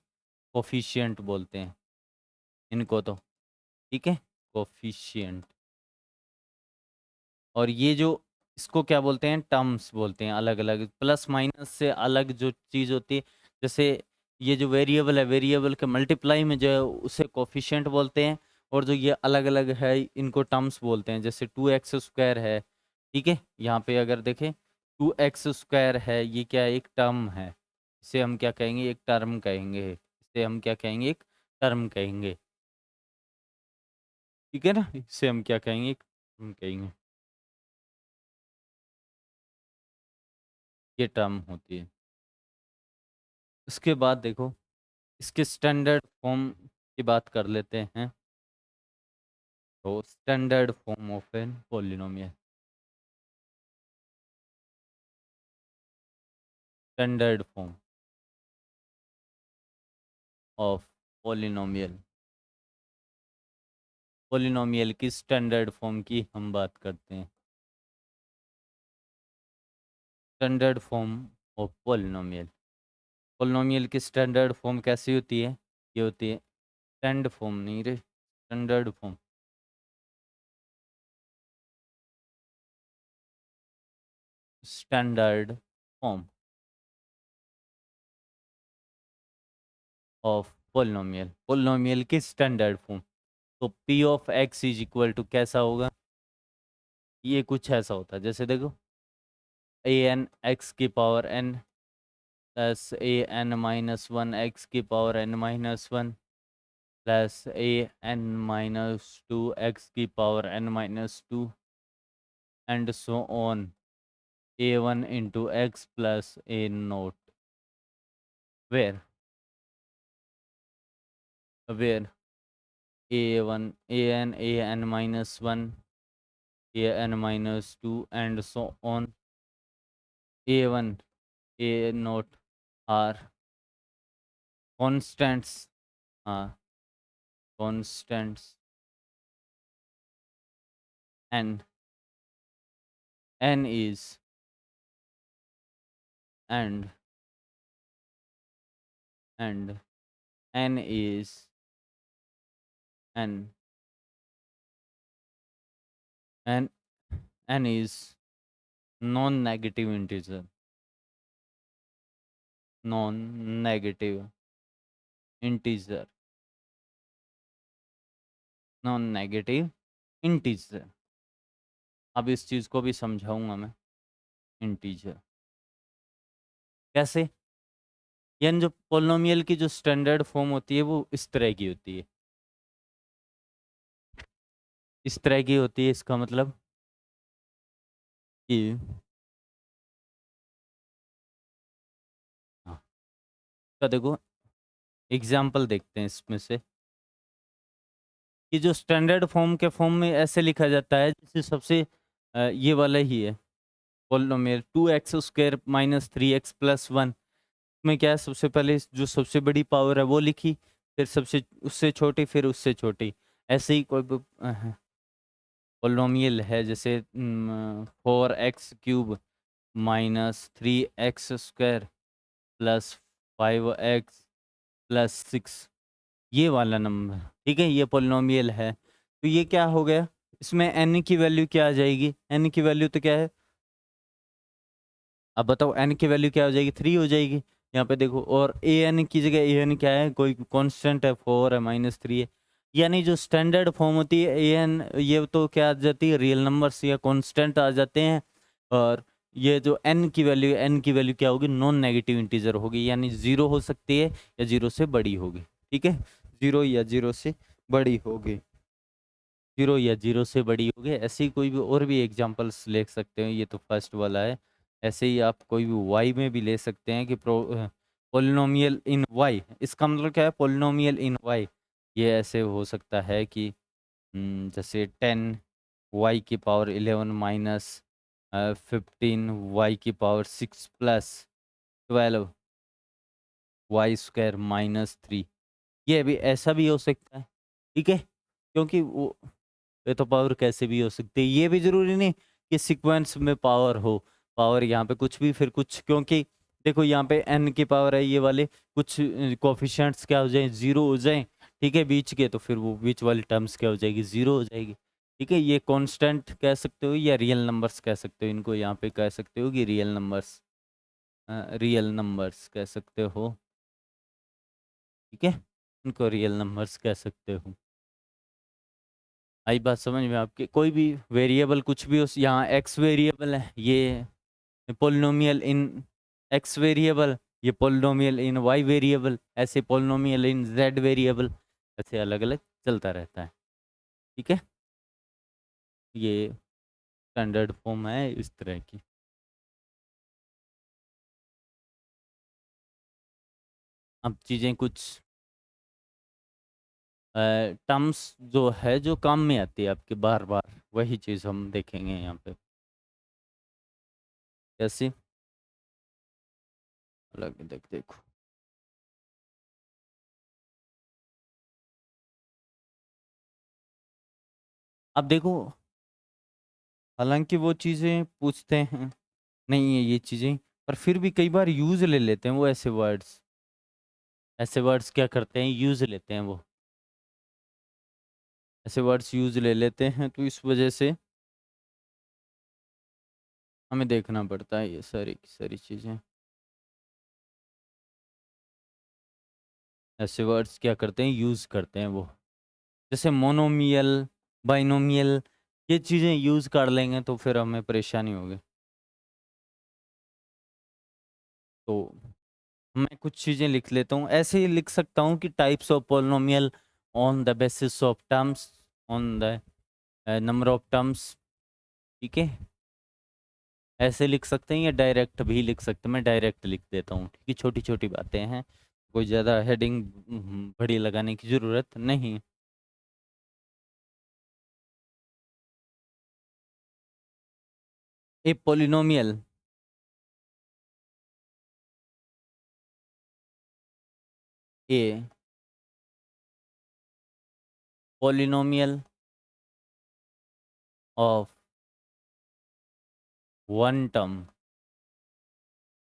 S1: कोफिशिएंट बोलते हैं इनको तो, ठीक है, कोफिशिएंट। और ये जो इसको क्या बोलते हैं, टर्म्स बोलते हैं, अलग अलग प्लस माइनस से अलग जो चीज़ होती है। जैसे ये जो वेरिएबल है, वेरिएबल के मल्टीप्लाई में जो है उसे कोफिशिएंट बोलते हैं, और जो ये अलग अलग है इनको टर्म्स बोलते हैं। जैसे 2x² है, ठीक है, यहाँ पे अगर देखें 2x² है, ये क्या है, एक टर्म है, इसे हम क्या कहेंगे, एक टर्म कहेंगे, इसे हम क्या कहेंगे, एक टर्म कहेंगे, ठीक है ना, इसे हम क्या कहेंगे, एक टर्म कहेंगे, ये टर्म होती है। उसके बाद देखो इसके स्टैंडर्ड फॉर्म की बात कर लेते हैं। तो standard form of an polynomial, standard form of polynomial, polynomial की स्टैंडर्ड फॉर्म की हम बात करते हैं। Standard form of polynomial, polynomial की स्टैंडर्ड फॉर्म कैसी होती है, ये होती है स्टैंड फॉर्म नहीं रे, standard form, standard form of polynomial, polynomial की स्टैंडर्ड फॉर्म। तो p of x is equal to कैसा होगा, ये कुछ ऐसा होता है, जैसे देखो an(x⁻n) plus an-1 x⁻n-1 plus an-2 x⁻n-2 and so on a1 into x plus a naught, where a1 an-1 an-2 and so on a1 a naught are constants, are constants, and n is and and n is n and n is non-negative integer, non-negative integer, non-negative integer। अब इस चीज़ को भी समझाऊंगा मैं, integer कैसे, यानी जो polynomial की जो स्टैंडर्ड फॉर्म होती है वो इस तरह की होती है, इस तरह की होती है। इसका मतलब कि हाँ, तो देखो एग्जाम्पल देखते हैं इसमें से कि जो स्टैंडर्ड फॉर्म के फॉर्म में ऐसे लिखा जाता है जैसे सबसे ये वाला ही है polynomial 2x² minus 3x plus 1 में क्या है, सबसे पहले जो सबसे बड़ी पावर है वो लिखी, फिर सबसे उससे छोटी, फिर उससे छोटी। ऐसे ही कोई पोलिनोमियल है जैसे 4x³ minus 3x² plus 5x plus 6, ये वाला नंबर, ठीक है, ये पोलिनोमियल है। तो ये क्या हो गया, इसमें n की वैल्यू क्या आ जाएगी, n की वैल्यू तो क्या है, अब बताओ n की वैल्यू क्या हो जाएगी, 3 हो जाएगी। यहाँ पे देखो, और ए एन की जगह ए एन क्या है, कोई कांस्टेंट है, 4 है, माइनस 3 है। यानी जो स्टैंडर्ड फॉर्म होती है ए एन, ये तो क्या आ जाती है, रियल नंबर्स या कांस्टेंट आ जाते हैं। और ये जो n की वैल्यू, n की वैल्यू क्या होगी, नॉन नेगेटिव इंटीजर होगी, यानी 0 हो सकती है या 0 से बड़ी होगी, ठीक है, 0 या 0 से बड़ी होगी, 0 या 0 से बड़ी होगी। ऐसे ही कोई भी और भी एग्जांपल्स ले सकते हो, ये तो फर्स्ट वाला है। ऐसे ही आप कोई भी वाई में भी ले सकते हैं कि पोलिनोमियल इन वाई, इसका मतलब क्या है, पोलिनोमियल इन वाई। ये ऐसे हो सकता है कि जैसे 10 y⁻11 minus 15 y⁻6 plus 12 y² minus 3, ये भी ऐसा भी हो सकता है, ठीक है, क्योंकि वो ये तो पावर कैसे भी हो सकती है, ये भी जरूरी नहीं कि सीक्वेंस में पावर हो, पावर यहाँ पे कुछ भी फिर कुछ, क्योंकि देखो यहाँ पे n की पावर है, ये वाले कुछ कोफिशिएंट्स क्या हो जाए, 0 हो जाए, ठीक है, बीच के, तो फिर वो बीच वाली टर्म्स क्या हो जाएगी, 0 हो जाएगी, ठीक है। ये कांस्टेंट कह सकते हो या रियल नंबर्स कह सकते हो, इनको यहाँ पे कह सकते हो कि रियल नंबर्स, रियल नंबर्स कह सकते हो, ठीक है, इनको रियल नंबर्स कह सकते हो। आई बात समझ में आपके, कोई भी वेरिएबल कुछ भी हो, यहाँ एक्स वेरिएबल है, ये पोलिनोमियल इन एक्स वेरिएबल, ये पोलिनोमियल इन वाई वेरिएबल, ऐसे पोलिनोमियल इन जेड वेरिएबल, ऐसे अलग अलग चलता रहता है, ठीक है। ये स्टैंडर्ड फॉर्म है इस तरह की। अब चीज़ें कुछ टर्म्स जो है जो काम में आती है आपके बार बार, वही चीज़ हम देखेंगे यहाँ पे, कैसी अलग देखो। अब देखो, हालांकि वो चीज़ें पूछते हैं नहीं है ये चीज़ें, पर फिर भी कई बार यूज़ ले लेते हैं वो, ऐसे वर्ड्स, ऐसे वर्ड्स क्या करते हैं, यूज़ लेते हैं वो, ऐसे वर्ड्स यूज़ ले लेते हैं, तो इस वजह से हमें देखना पड़ता है ये सारी की सारी चीज़ें। ऐसे वर्ड्स क्या करते हैं, यूज़ करते हैं वो, जैसे मोनोमियल, बाइनोमियल, ये चीज़ें यूज़ कर लेंगे तो फिर हमें परेशानी होगी। तो मैं कुछ चीज़ें लिख लेता हूँ, ऐसे ही लिख सकता हूँ कि types of polynomial on the basis of terms, on the number of terms, ठीक है, ऐसे लिख सकते हैं या डायरेक्ट भी लिख सकते हैं, मैं डायरेक्ट लिख देता हूँ, ठीक है, छोटी छोटी बातें हैं, कोई ज़्यादा हेडिंग बड़ी लगाने की ज़रूरत नहीं। A polynomial a polynomial of one term,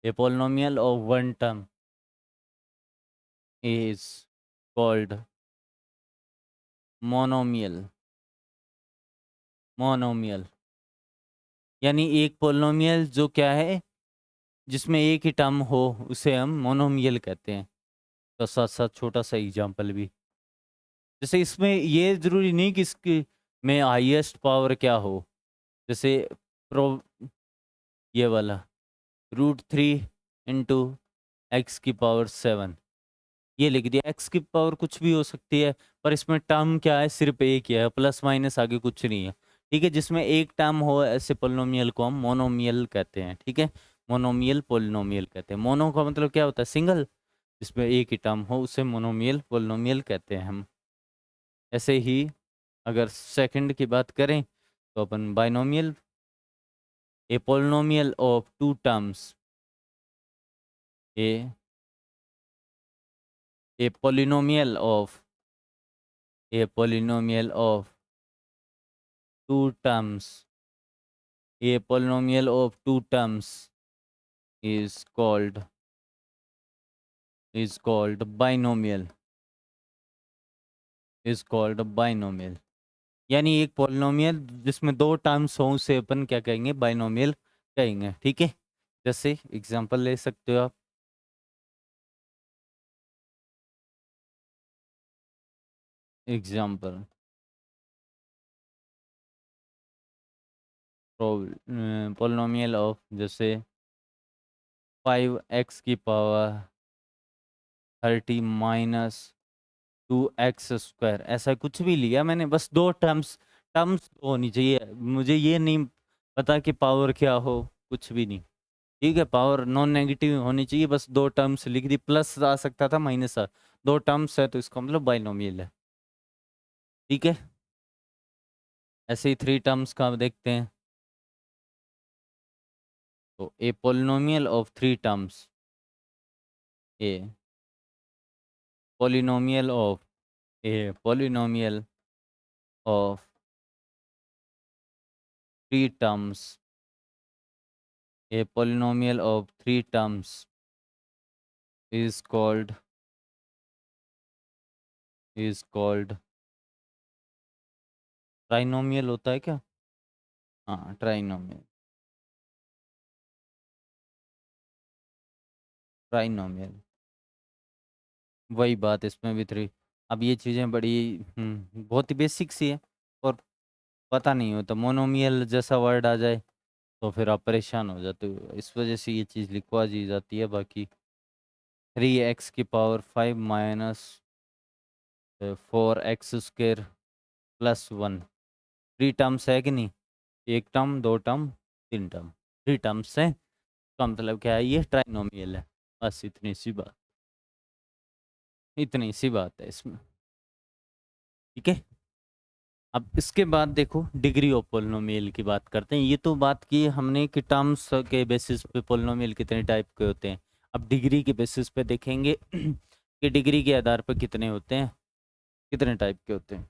S1: a polynomial of one term is called monomial, monomial, यानी एक पोलिनोमियल जो क्या है, जिसमें एक ही टर्म हो, उसे हम मोनोमियल कहते हैं। तो साथ साथ छोटा सा एग्जांपल भी, जैसे इसमें ये जरूरी नहीं कि इसकी में हाईएस्ट पावर क्या हो, जैसे प्रो ये वाला √3 इंटू एक्स की पावर 7, ये लिख दिया। एक्स की पावर कुछ भी हो सकती है, पर इसमें टर्म क्या है, सिर्फ एक ही है, प्लस माइनस आगे कुछ नहीं है। ठीक है, जिसमें एक टर्म हो ऐसे पोलिनोमियल को हम मोनोमियल कहते हैं। ठीक है, मोनोमियल पोलिनोमियल कहते हैं। मोनो का मतलब क्या होता है, सिंगल, जिसमें एक ही टर्म हो उसे मोनोमियल पोलिनोमियल कहते हैं हम। ऐसे ही अगर सेकंड की बात करें तो अपन binomial, a polynomial of two terms, a a polynomial of a polynomial of two terms, a polynomial of two terms is called binomial, is called binomial। यानी एक पॉलिनोमियल जिसमें दो टर्म्स हों उसे अपन क्या कहेंगे, बाइनोमियल कहेंगे। ठीक है, जैसे एग्जांपल ले सकते हो आप। एग्जांपल, पॉलिनोमियल ऑफ जैसे 5x⁻30 माइनस 2x², ऐसा कुछ भी लिया मैंने, बस दो टर्म्स, टर्म्स होनी चाहिए, मुझे ये नहीं पता कि पावर क्या हो, कुछ भी नहीं। ठीक है, पावर नॉन नेगेटिव होनी चाहिए, बस दो टर्म्स लिख दी, प्लस आ सकता था, माइनस आ, दो टर्म्स है तो इसका मतलब बाइनोमियल है। ठीक है, ऐसे ही थ्री टर्म्स का देखते हैं। तो a polynomial of three terms, a polynomial of a polynomial of three terms, a polynomial of three terms is called trinomial होता है क्या? हाँ, ट्राइनोमियल, ट्राइनोमियल, वही बात, इसमें भी थ्री। अब ये चीज़ें बड़ी बहुत ही बेसिक सी है, और पता नहीं होता, मोनोमियल जैसा वर्ड आ जाए तो फिर आप परेशान हो जाते हो, इस वजह से ये चीज़ लिखवा दी जाती है। बाकी 3x⁻5 minus 4x² plus 1, three terms है कि नहीं, एक टर्म, दो टर्म, तीन टर्म, थ्री टर्म्स है, का मतलब क्या है, ये ट्राइनोमियल है। बस इतनी सी बात, इतनी सी बात है इसमें। ठीक है, अब इसके बाद देखो डिग्री ऑफ पोलिनोमियल की बात करते हैं। ये तो बात की हमने कि टर्म्स के बेसिस पे पोलिनोमियल कितने टाइप के होते हैं। अब डिग्री के बेसिस पे देखेंगे कि डिग्री के आधार पर कितने होते हैं, कितने टाइप के होते हैं।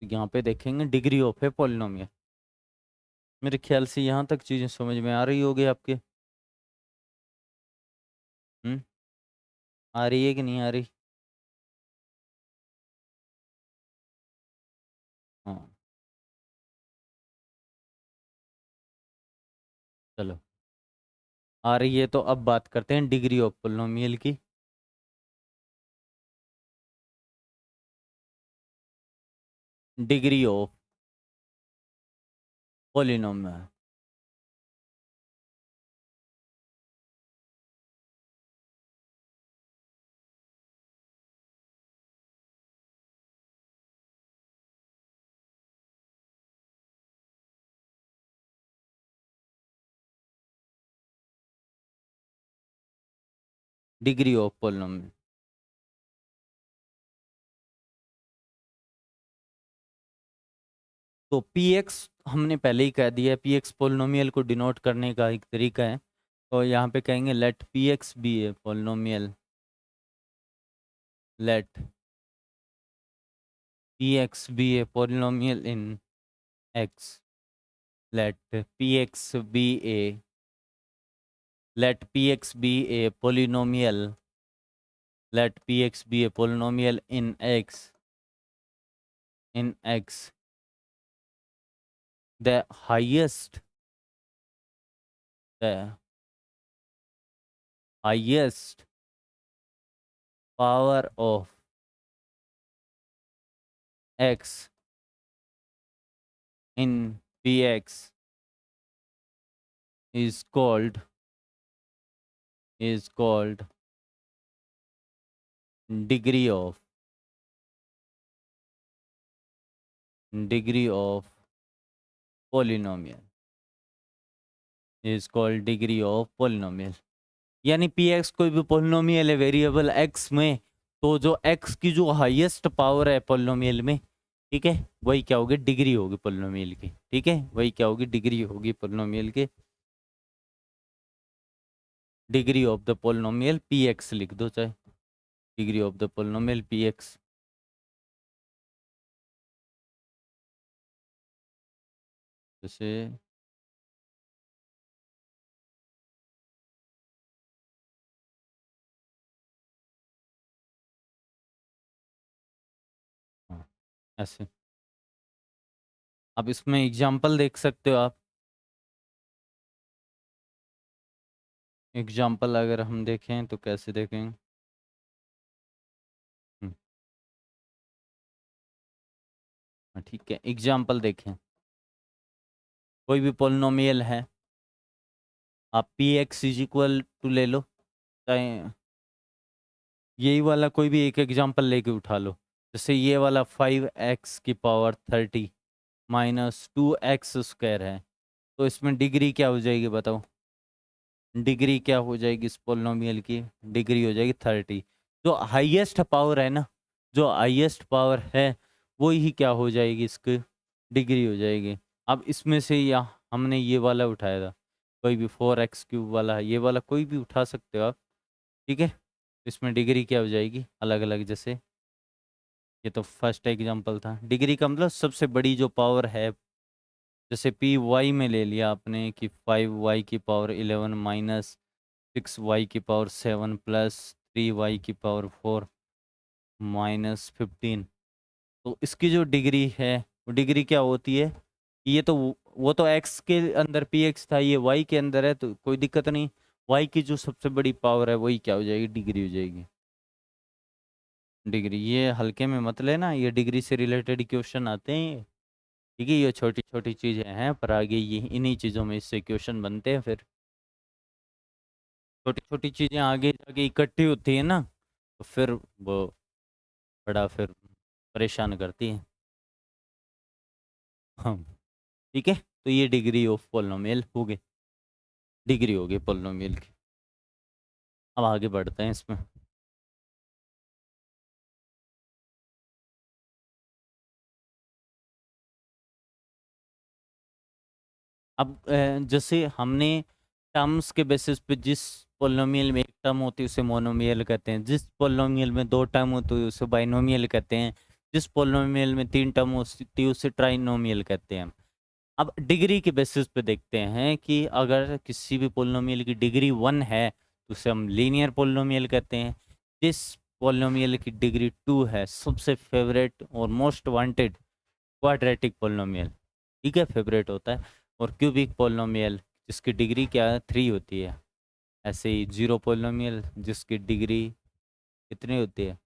S1: तो यहाँ पे देखेंगे डिग्री ऑफ ए पोलिनोमियल। मेरे ख्याल से यहाँ तक चीज़ें समझ में आ रही होगी आपके। हम्म, आ रही है कि नहीं आ रही? हाँ, चलो, आ रही है तो अब बात करते हैं डिग्री ऑफ पोलिनोमियल की। Degree of polynomial, degree of polynomial. तो पी एक्स हमने पहले ही कह दिया है, पी एक्स पोलिनोमियल को डिनोट करने का एक तरीका है। तो यहाँ पे कहेंगे let p x be a polynomial, let p x be a polynomial in x, let p x be a, let p x be a polynomial, let p x be a polynomial in x, in x, the highest, the highest power of x in px is called is called degree of polynomial is called degree of polynomial। यानी P x कोई भी polynomial है variable x में, तो जो x की जो highest power है पोलिनोमियल में, ठीक है, वही क्या होगी, डिग्री होगी पोलिनोमियल की। ठीक है, वही क्या होगी, डिग्री होगी पोलिनोमियल की। Degree of the polynomial P x लिख दो चाहे, degree of the polynomial P x. जैसे हाँ, ऐसे। अब इसमें एग्जाम्पल देख सकते हो आप। एग्जाम्पल अगर हम देखें तो कैसे देखें? हम्म, हाँ, ठीक है, एग्जाम्पल देखें। कोई भी पोलिनोमियल है, आप p x is equal to ले लो, चाहे यही वाला कोई भी एक एग्जाम्पल लेके उठा लो। जैसे ये वाला 5x⁻30 -2x² है, तो इसमें डिग्री क्या हो जाएगी बताओ? डिग्री क्या हो जाएगी इस पोलिनोमियल की? डिग्री हो जाएगी 30। जो हाईएस्ट पावर है ना, जो हाईएस्ट पावर है वो ही क्या हो जाएगी, इसकी डिग्री हो जाएगी। अब इसमें से या हमने ये वाला उठाया था, कोई भी 4x³ वाला, ये वाला कोई भी उठा सकते हो आप। ठीक है, इसमें डिग्री क्या हो जाएगी अलग अलग। जैसे ये तो फर्स्ट एग्जांपल था, डिग्री का मतलब सबसे बड़ी जो पावर है। जैसे पी वाई में ले लिया आपने कि 5y⁻11 -6y⁻7 +3y⁻4 -15। तो इसकी जो डिग्री है, वो डिग्री क्या होती है? ये तो वो तो x के अंदर पी एक्स था, ये y के अंदर है, तो कोई दिक्कत नहीं। y की जो सबसे बड़ी पावर है वही क्या हो जाएगी, डिग्री हो जाएगी। डिग्री ये हल्के में मत लेना, ये डिग्री से रिलेटेड क्वेश्चन आते हैं। ठीक है, ये छोटी छोटी चीज़ें हैं, पर आगे ये इन्हीं चीज़ों में इससे क्वेश्चन बनते हैं। फिर छोटी छोटी चीज़ें आगे जाके इकट्ठी होती है ना, तो फिर वो बड़ा फिर परेशान करती है। हाँ, ठीक है, तो ये डिग्री ऑफ पोलिनोमियल हो गई, डिग्री हो गई पोलिनोमियल की। अब आगे बढ़ते हैं इसमें। अब जैसे हमने टर्म्स के बेसिस पे, जिस पोलिनोमियल में एक टर्म होती है उसे मोनोमियल कहते हैं, जिस पोलिनोमियल में दो टर्म होती है उसे बाइनोमियल कहते हैं, जिस पोलिनोमियल में तीन टर्म होती है उसे ट्राइनोमियल कहते हैं। अब डिग्री के बेसिस पे देखते हैं कि अगर किसी भी पोलिनोमियल की डिग्री 1 है तो उसे हम लीनियर पोलिनोमियल कहते हैं। जिस पोलिनोमियल की डिग्री 2 है, सबसे फेवरेट और मोस्ट वांटेड क्वाड्रेटिक पोलिनोमियल, ठीक है, फेवरेट होता है। और क्यूबिक पोलिनोमियल जिसकी डिग्री क्या है, 3 होती है। ऐसे ही जीरो पोलिनोमियल जिसकी डिग्री कितनी होती है,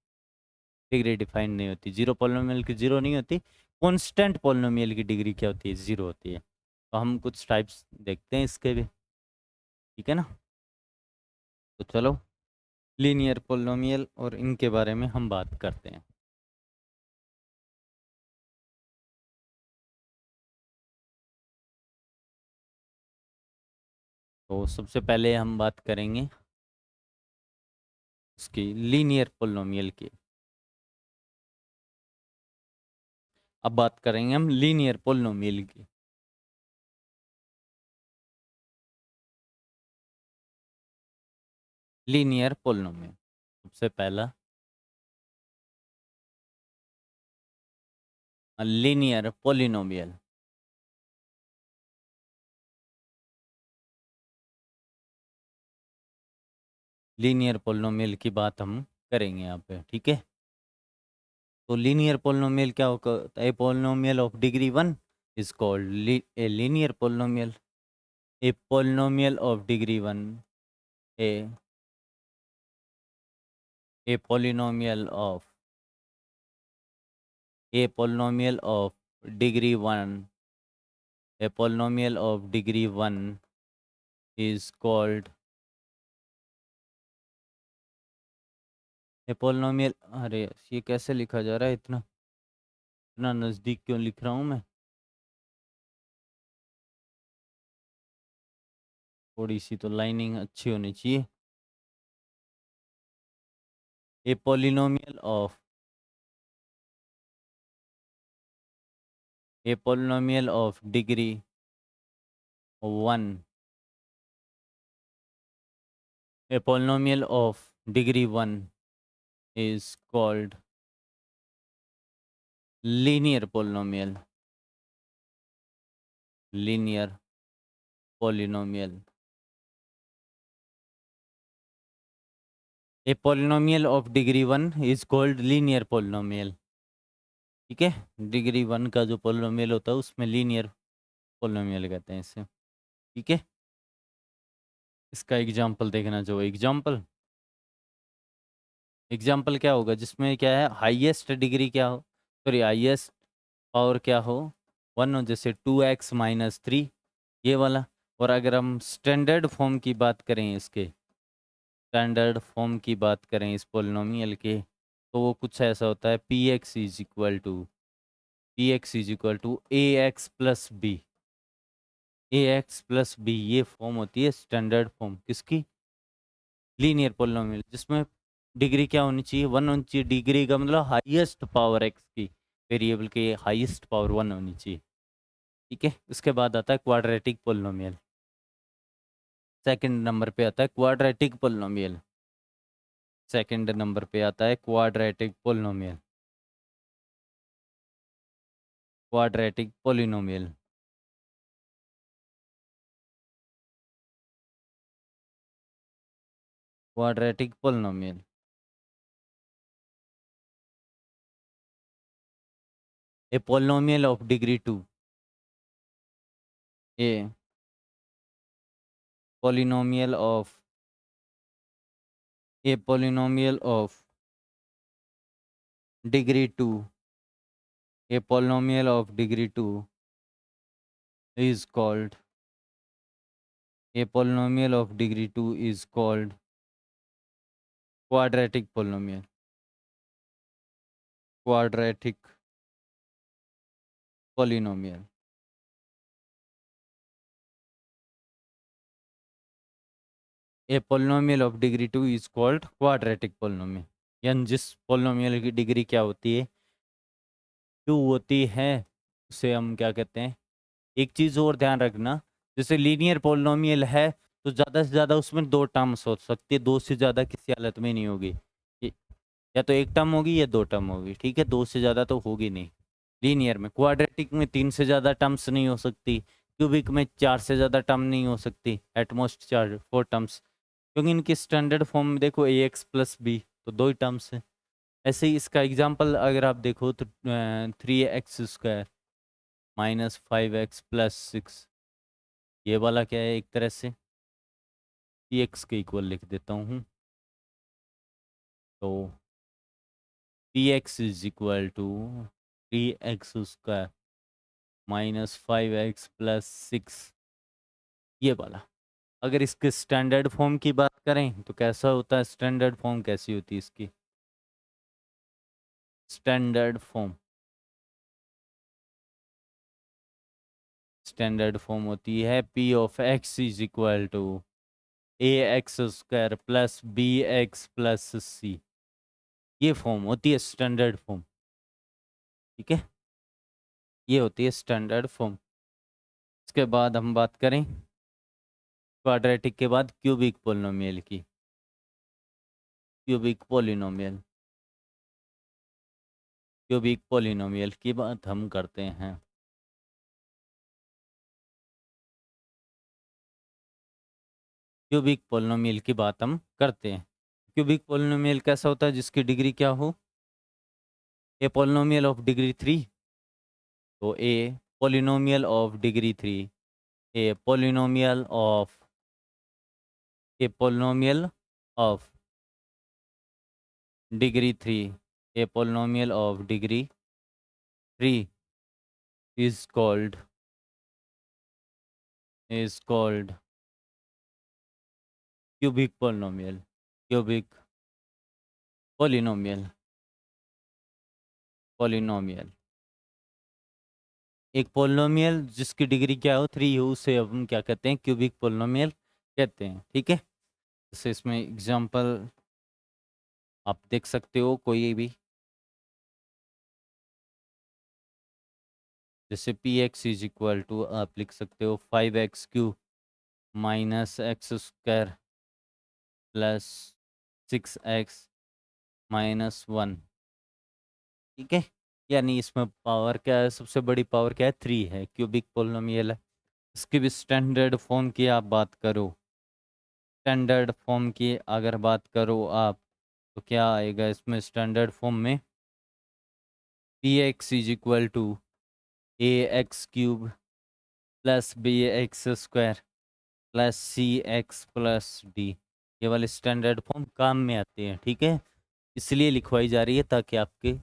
S1: डिग्री डिफाइंड नहीं होती, जीरो पोलिनोमियल की जीरो नहीं होती। कांस्टेंट पोलिनोमियल की डिग्री क्या होती है, जीरो होती है। तो हम कुछ टाइप्स देखते हैं इसके भी, ठीक है ना। तो चलो, लीनियर पोलिनोमियल और इनके बारे में हम बात करते हैं। तो सबसे पहले हम बात करेंगे उसकी लीनियर पोलिनोमियल की। अब बात करेंगे हम लीनियर पोलिनोमियल की। लीनियर पोलिनोमियल, सबसे पहला लीनियर पोलिनोमियल। लीनियर पोलिनोमियल की बात हम करेंगे यहाँ पे, ठीक है। तो लीनियर पोलिनोमियल क्या होगा? A polynomial of degree 1 is called a linear polynomial. A polynomial of degree 1, a a polynomial of a polynomial of degree 1, a polynomial of degree 1 is called a polynomial, अरे ये कैसे लिखा जा रहा है, इतना इतना नज़दीक क्यों लिख रहा हूँ मैं? थोड़ी सी तो लाइनिंग अच्छी होनी चाहिए। A polynomial of degree 1, a polynomial of degree 1 is called linear polynomial. Linear polynomial. A polynomial of degree 1 is called linear polynomial. ठीक है, डिग्री 1 का जो पोलिनोमियल होता है उसमें लीनियर पोलिनोमियल कहते हैं इसे। ठीक है, इसका एग्जांपल देखना, जो एग्जांपल क्या होगा जिसमें क्या है, हाईएस्ट डिग्री क्या हो, सॉरी हाईएस्ट पावर क्या हो, 1 हो, जैसे 2x-3 ये वाला। और अगर हम स्टैंडर्ड फॉर्म की बात करें, इसके स्टैंडर्ड फॉर्म की बात करें इस पोलिनोमियल के, तो वो कुछ ऐसा होता है, p x is equal to a x plus b. ये फॉर्म होती है स्टैंडर्ड फॉर्म किसकी, लीनियर पोलिनोमियल, जिसमें डिग्री क्या होनी चाहिए, 1 होनी चाहिए। डिग्री का मतलब हाईएस्ट पावर एक्स की, वेरिएबल की हाईएस्ट पावर 1 होनी चाहिए। ठीक है, उसके बाद आता है क्वाड्रेटिक पोलिनोमियल। सेकंड नंबर पे आता है क्वाड्रेटिक पोलिनोमियल। सेकंड नंबर पे आता है quadratic polynomial. Quadratic polynomial. Quadratic polynomial. A polynomial of degree 2। A polynomial of a polynomial of degree 2। A polynomial of degree 2 is called a polynomial of degree 2 is called quadratic polynomial। quadratic polynomial। a polynomial of degree 2 is called quadratic polynomial। यानी जिस polynomial की degree क्या होती है, 2 होती है, उसे हम क्या कहते हैं। एक चीज़ और ध्यान रखना, जैसे लीनियर पोलिनोमियल है तो ज़्यादा से ज़्यादा उसमें 2 टर्म्स हो सकती है, 2 से ज़्यादा किसी हालत में नहीं होगी। ये- या तो 1 टर्म होगी या 2 टर्म होगी, ठीक है, 2 से ज़्यादा तो होगी नहीं। लीनियर में, क्वाड्रेटिक में 3 से ज़्यादा टर्म्स नहीं हो सकती, क्यूबिक में 4 से ज़्यादा टर्म नहीं हो सकती, एटमोस्ट 4 टर्म्स, क्योंकि इनकी स्टैंडर्ड फॉर्म में देखो ए एक्स प्लस बी, तो 2 ही टर्म्स हैं। ऐसे ही इसका एग्जाम्पल अगर आप देखो तो 3x² -5x+6, ये वाला क्या है, एक तरह से पी एक्स के इक्वल लिख देता हूँ। तो p x is equal to 3x² -5x+6, ये वाला। अगर इसके स्टैंडर्ड फॉर्म की बात करें तो कैसा होता है, स्टैंडर्ड फॉर्म कैसी होती है इसकी, स्टैंडर्ड फॉर्म, स्टैंडर्ड फॉर्म होती है p of x is equal to ax² + bx+c। ये फॉर्म होती है स्टैंडर्ड फॉर्म। ठीक है, ये होती है स्टैंडर्ड फॉर्म। इसके बाद हम बात करें क्वाड्रेटिक के बाद क्यूबिक पोलिनोमियल की। क्यूबिक पोलिनोमियल, क्यूबिक पोलिनोमियल की बात हम करते हैं। क्यूबिक पोलिनोमियल की बात हम करते हैं। क्यूबिक पोलिनोमियल कैसा होता है, जिसकी डिग्री क्या हो, ए पोलिनोमियल ऑफ डिग्री 3। तो a polynomial of degree 3, a polynomial of a polynomial of degree 3, a polynomial of degree 3 is called cubic polynomial। cubic polynomial, polynomial. एक पॉलिनोमियल जिसकी डिग्री क्या हो 3 हो, उसे अब हम क्या कहते हैं, क्यूबिक पॉलिनोमियल कहते हैं। ठीक है, जैसे इसमें एग्जांपल आप देख सकते हो कोई भी, जैसे P x is equal to आप लिख सकते हो 5x³ minus x² plus 6x-1। ठीक है, यानी इसमें पावर क्या है, सबसे बड़ी पावर क्या है, 3 है, क्यूबिक पोलिनोमियल है। इसकी भी स्टैंडर्ड फॉर्म की आप बात करो, स्टैंडर्ड फॉर्म की अगर बात करो आप, तो क्या आएगा इसमें स्टैंडर्ड फॉर्म में, p x is equal to ax³ plus bx² plus cx+d। ये वाले स्टैंडर्ड फॉर्म काम में आते हैं। ठीक है, इसलिए लिखवाई जा रही है ताकि आपके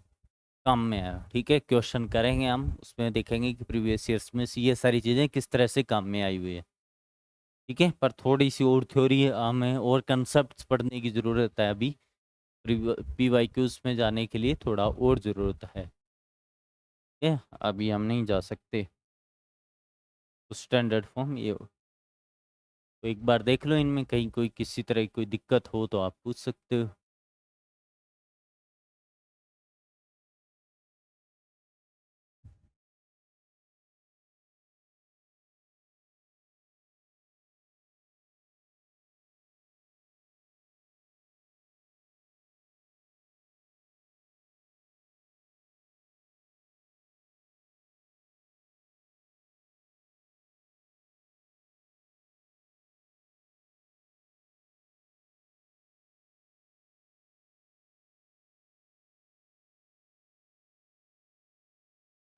S1: काम में आए। ठीक है, क्वेश्चन करेंगे हम, उसमें देखेंगे कि प्रीवियस ईयर्स में ये सारी चीज़ें किस तरह से काम में आई हुई है। ठीक है, पर थोड़ी सी और थ्योरी हमें और कंसेप्ट पढ़ने की ज़रूरत है अभी, PYQs में जाने के लिए थोड़ा और ज़रूरत है। ठीक है, अभी हम नहीं जा सकते, तो स्टैंडर्ड फॉर्म ये हो। तो एक बार देख लो, इनमें कहीं कोई किसी तरह की कोई दिक्कत हो तो आप पूछ सकते हो।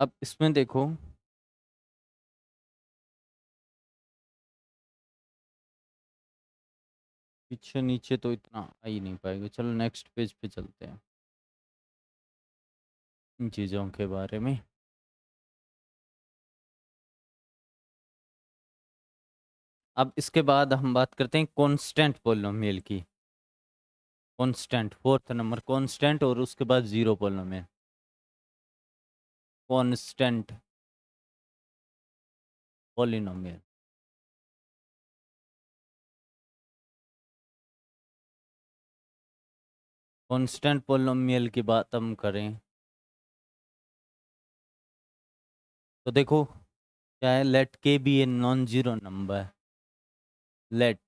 S1: अब इसमें देखो, पीछे नीचे तो इतना आ ही नहीं पाएगा, चलो नेक्स्ट पेज पे चलते हैं इन चीज़ों के बारे में। अब इसके बाद हम बात करते हैं कांस्टेंट पोलिनोमियल की। कांस्टेंट, फोर्थ नंबर कांस्टेंट, और उसके बाद zero polynomial. Constant polynomial, constant polynomial की बात हम करें तो देखो क्या है, let K be a non zero number, let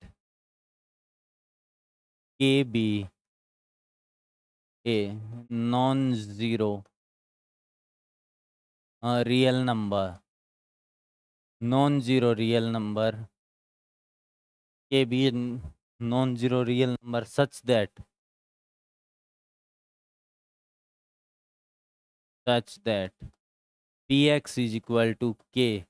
S1: K be a non zero real number, non zero real number, K be non zero real number such that px is equal to k,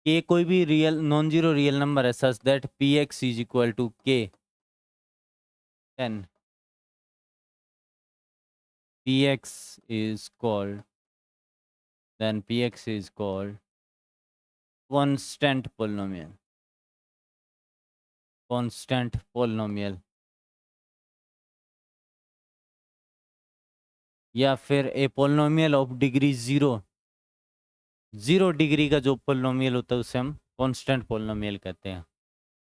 S1: k कोई भी real non zero real number है such that px is equal to k, then px is called, then px is called constant polynomial, constant polynomial, या फिर a polynomial of degree zero, zero degree का जो polynomial होता है उसे हम constant polynomial कहते हैं।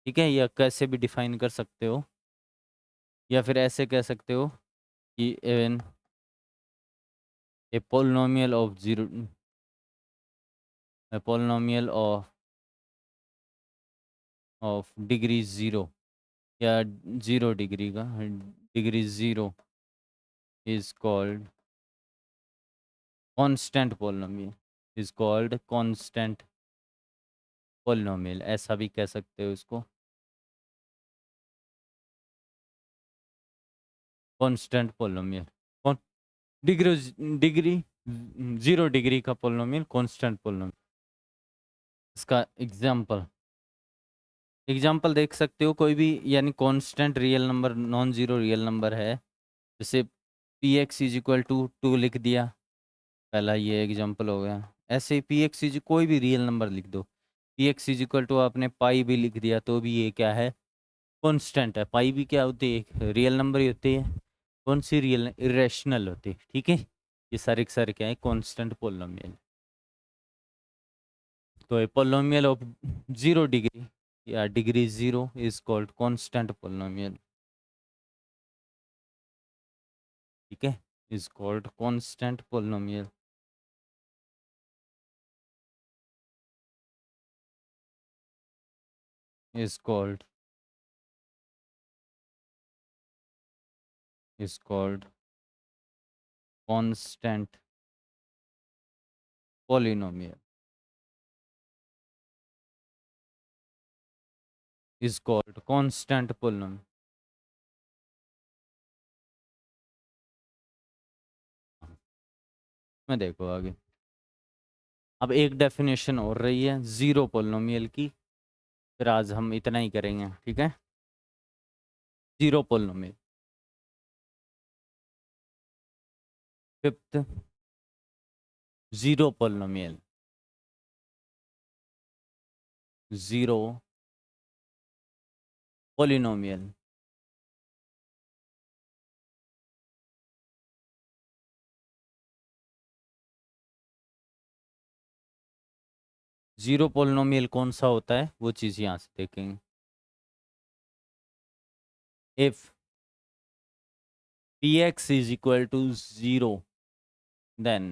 S1: ठीक है, या कैसे भी डिफाइन कर सकते हो, या फिर ऐसे कह सकते हो कि an a polynomial of zero, a polynomial of degree zero, या ज़ीरो डिग्री का, degree zero is called constant polynomial, is called constant polynomial, ऐसा भी कह सकते हो इसको, कांस्टेंट पोलिनोमियल। कौन डिग्री, डिग्री ज़ीरो डिग्री का पोलिनोमियल कांस्टेंट पोलिनोमियल। इसका एग्जांपल, एग्जांपल देख सकते हो कोई भी, यानी constant real number, non zero real number है, जैसे P x is equal to 2 लिख दिया, पहला ये एग्जांपल हो गया। ऐसे पी एक्स इज कोई भी रियल नंबर लिख दो, P x is equal to आपने पाई भी लिख दिया तो भी ये क्या है, कांस्टेंट है। पाई भी क्या होती है, एक रियल नंबर ही होती है। कौन सी रियल, इरेशनल होती है, ठीक है। ये सारे के सारे क्या है, कांस्टेंट पोलिनोमियल। तो ए पोलिनोमियल ऑफ 0 डिग्री या degree 0 is called constant polynomial, ठीक है, is called constant polynomial. is called is called constant polynomial, is called constant polynomial। मैं देखो आगे, अब एक डेफिनेशन और रही है जीरो पोलिनोमियल की, फिर आज हम इतना ही करेंगे, ठीक है। Zero polynomial, fifth, zero polynomial, zero polynomial. Zero polynomial कौन सा होता है वो चीज़ यहाँ से देखेंगे। If px is equal to 0 then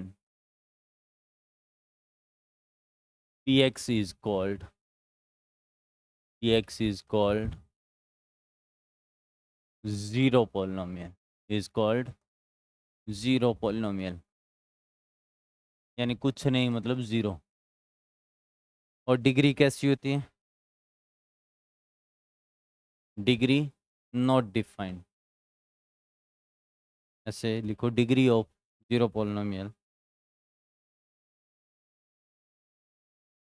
S1: px is called zero polynomial, is called zero polynomial, यानी कुछ नहीं मतलब जीरो। और डिग्री कैसी होती है, डिग्री नॉट डिफाइंड। ऐसे लिखो, degree of zero polynomial,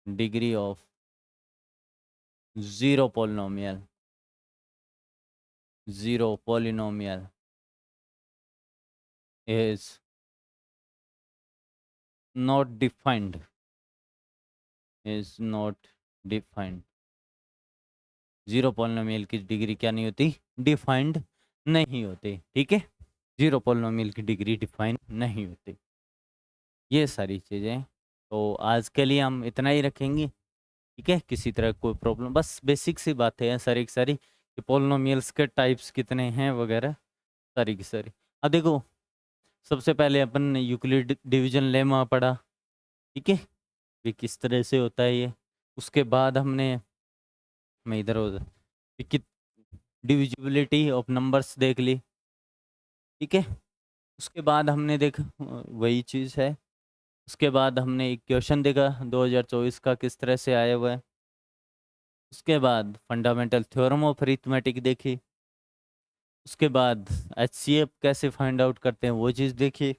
S1: degree of zero polynomial, zero polynomial is not defined, is not defined। Zero polynomial की डिग्री क्या नहीं होती, डिफाइंड नहीं होती, ठीक है। जीरो पोलिनोमियल की डिग्री डिफाइन नहीं होती, ये सारी चीज़ें। तो आज के लिए हम इतना ही रखेंगे, ठीक है। किसी तरह कोई प्रॉब्लम, बस बेसिक सी बातें हैं सारी की सारी, कि पोलिनोमियल्स के टाइप्स कितने हैं वगैरह, सारी की सारी। अब देखो, सबसे पहले अपन ने यूक्लिड डिवीजन लेमा पढ़ा, ठीक है, ये किस तरह से होता है ये। उसके बाद हमने, मैं इधर उधर, डिविजिबिलिटी ऑफ नंबर्स देख ली, ठीक है। उसके बाद हमने देखा वही चीज़ है। उसके बाद हमने एक क्वेश्चन देखा 2024 का किस तरह से आया हुआ है। उसके बाद फंडामेंटल थ्योरम ऑफ अरिथमेटिक देखी। उसके बाद HCF कैसे फाइंड आउट करते हैं वो चीज़ देखी।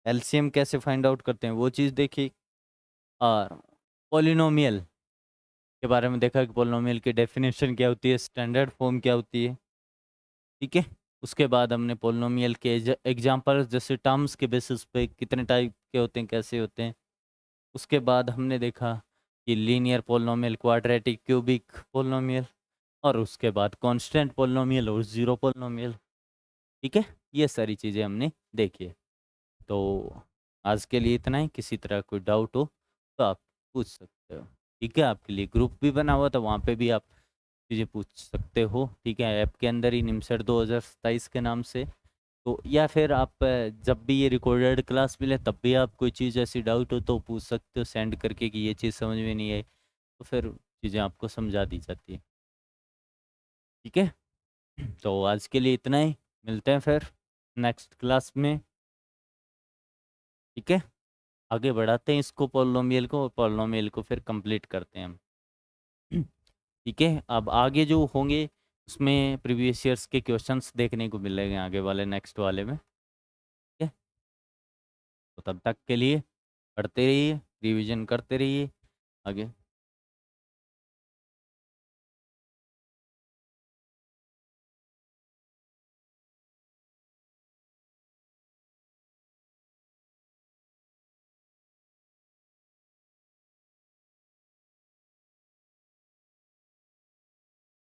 S1: LCM कैसे फाइंड आउट करते हैं वो चीज़ देखी। और पॉलिनोमियल के बारे में देखा कि पॉलिनोमियल की डेफिनेशन क्या होती है, स्टैंडर्ड फॉर्म क्या होती है, ठीक है। उसके बाद हमने पॉलिनोमियल के एग्जांपल्स, जैसे टर्म्स के बेसिस पे कितने टाइप के होते हैं, कैसे होते हैं। उसके बाद हमने देखा कि linear polynomial, quadratic, cubic polynomial, और उसके बाद कांस्टेंट पॉलिनोमियल और जीरो पॉलिनोमियल, ठीक है। ये सारी चीज़ें हमने देखी है। तो आज के लिए इतना ही। किसी तरह कोई डाउट हो तो आप पूछ सकते हो, ठीक है। आपके लिए ग्रुप भी बना हुआ था, वहाँ पे भी आप चीज़ें पूछ सकते हो, ठीक है। ऐप के अंदर ही निमसर 2027 के नाम से। तो या फिर आप जब भी ये रिकॉर्डेड क्लास मिले तब भी आप कोई चीज़ ऐसी डाउट हो तो पूछ सकते हो सेंड करके कि ये चीज़ समझ में नहीं आई, तो फिर चीज़ें आपको समझा दी जाती है, ठीक है। तो आज के लिए इतना ही, मिलते हैं फिर नेक्स्ट क्लास में, ठीक है। आगे बढ़ाते हैं इसको, पॉलिनोमियल को, और पॉलिनोमियल को फिर कंप्लीट करते हैं हम, ठीक है। अब आगे जो होंगे उसमें प्रीवियस ईयर्स के क्वेश्चंस देखने को मिलेंगे आगे वाले नेक्स्ट वाले में, ठीक है। तो तब तक के लिए पढ़ते रहिए, रिवीजन करते रहिए आगे।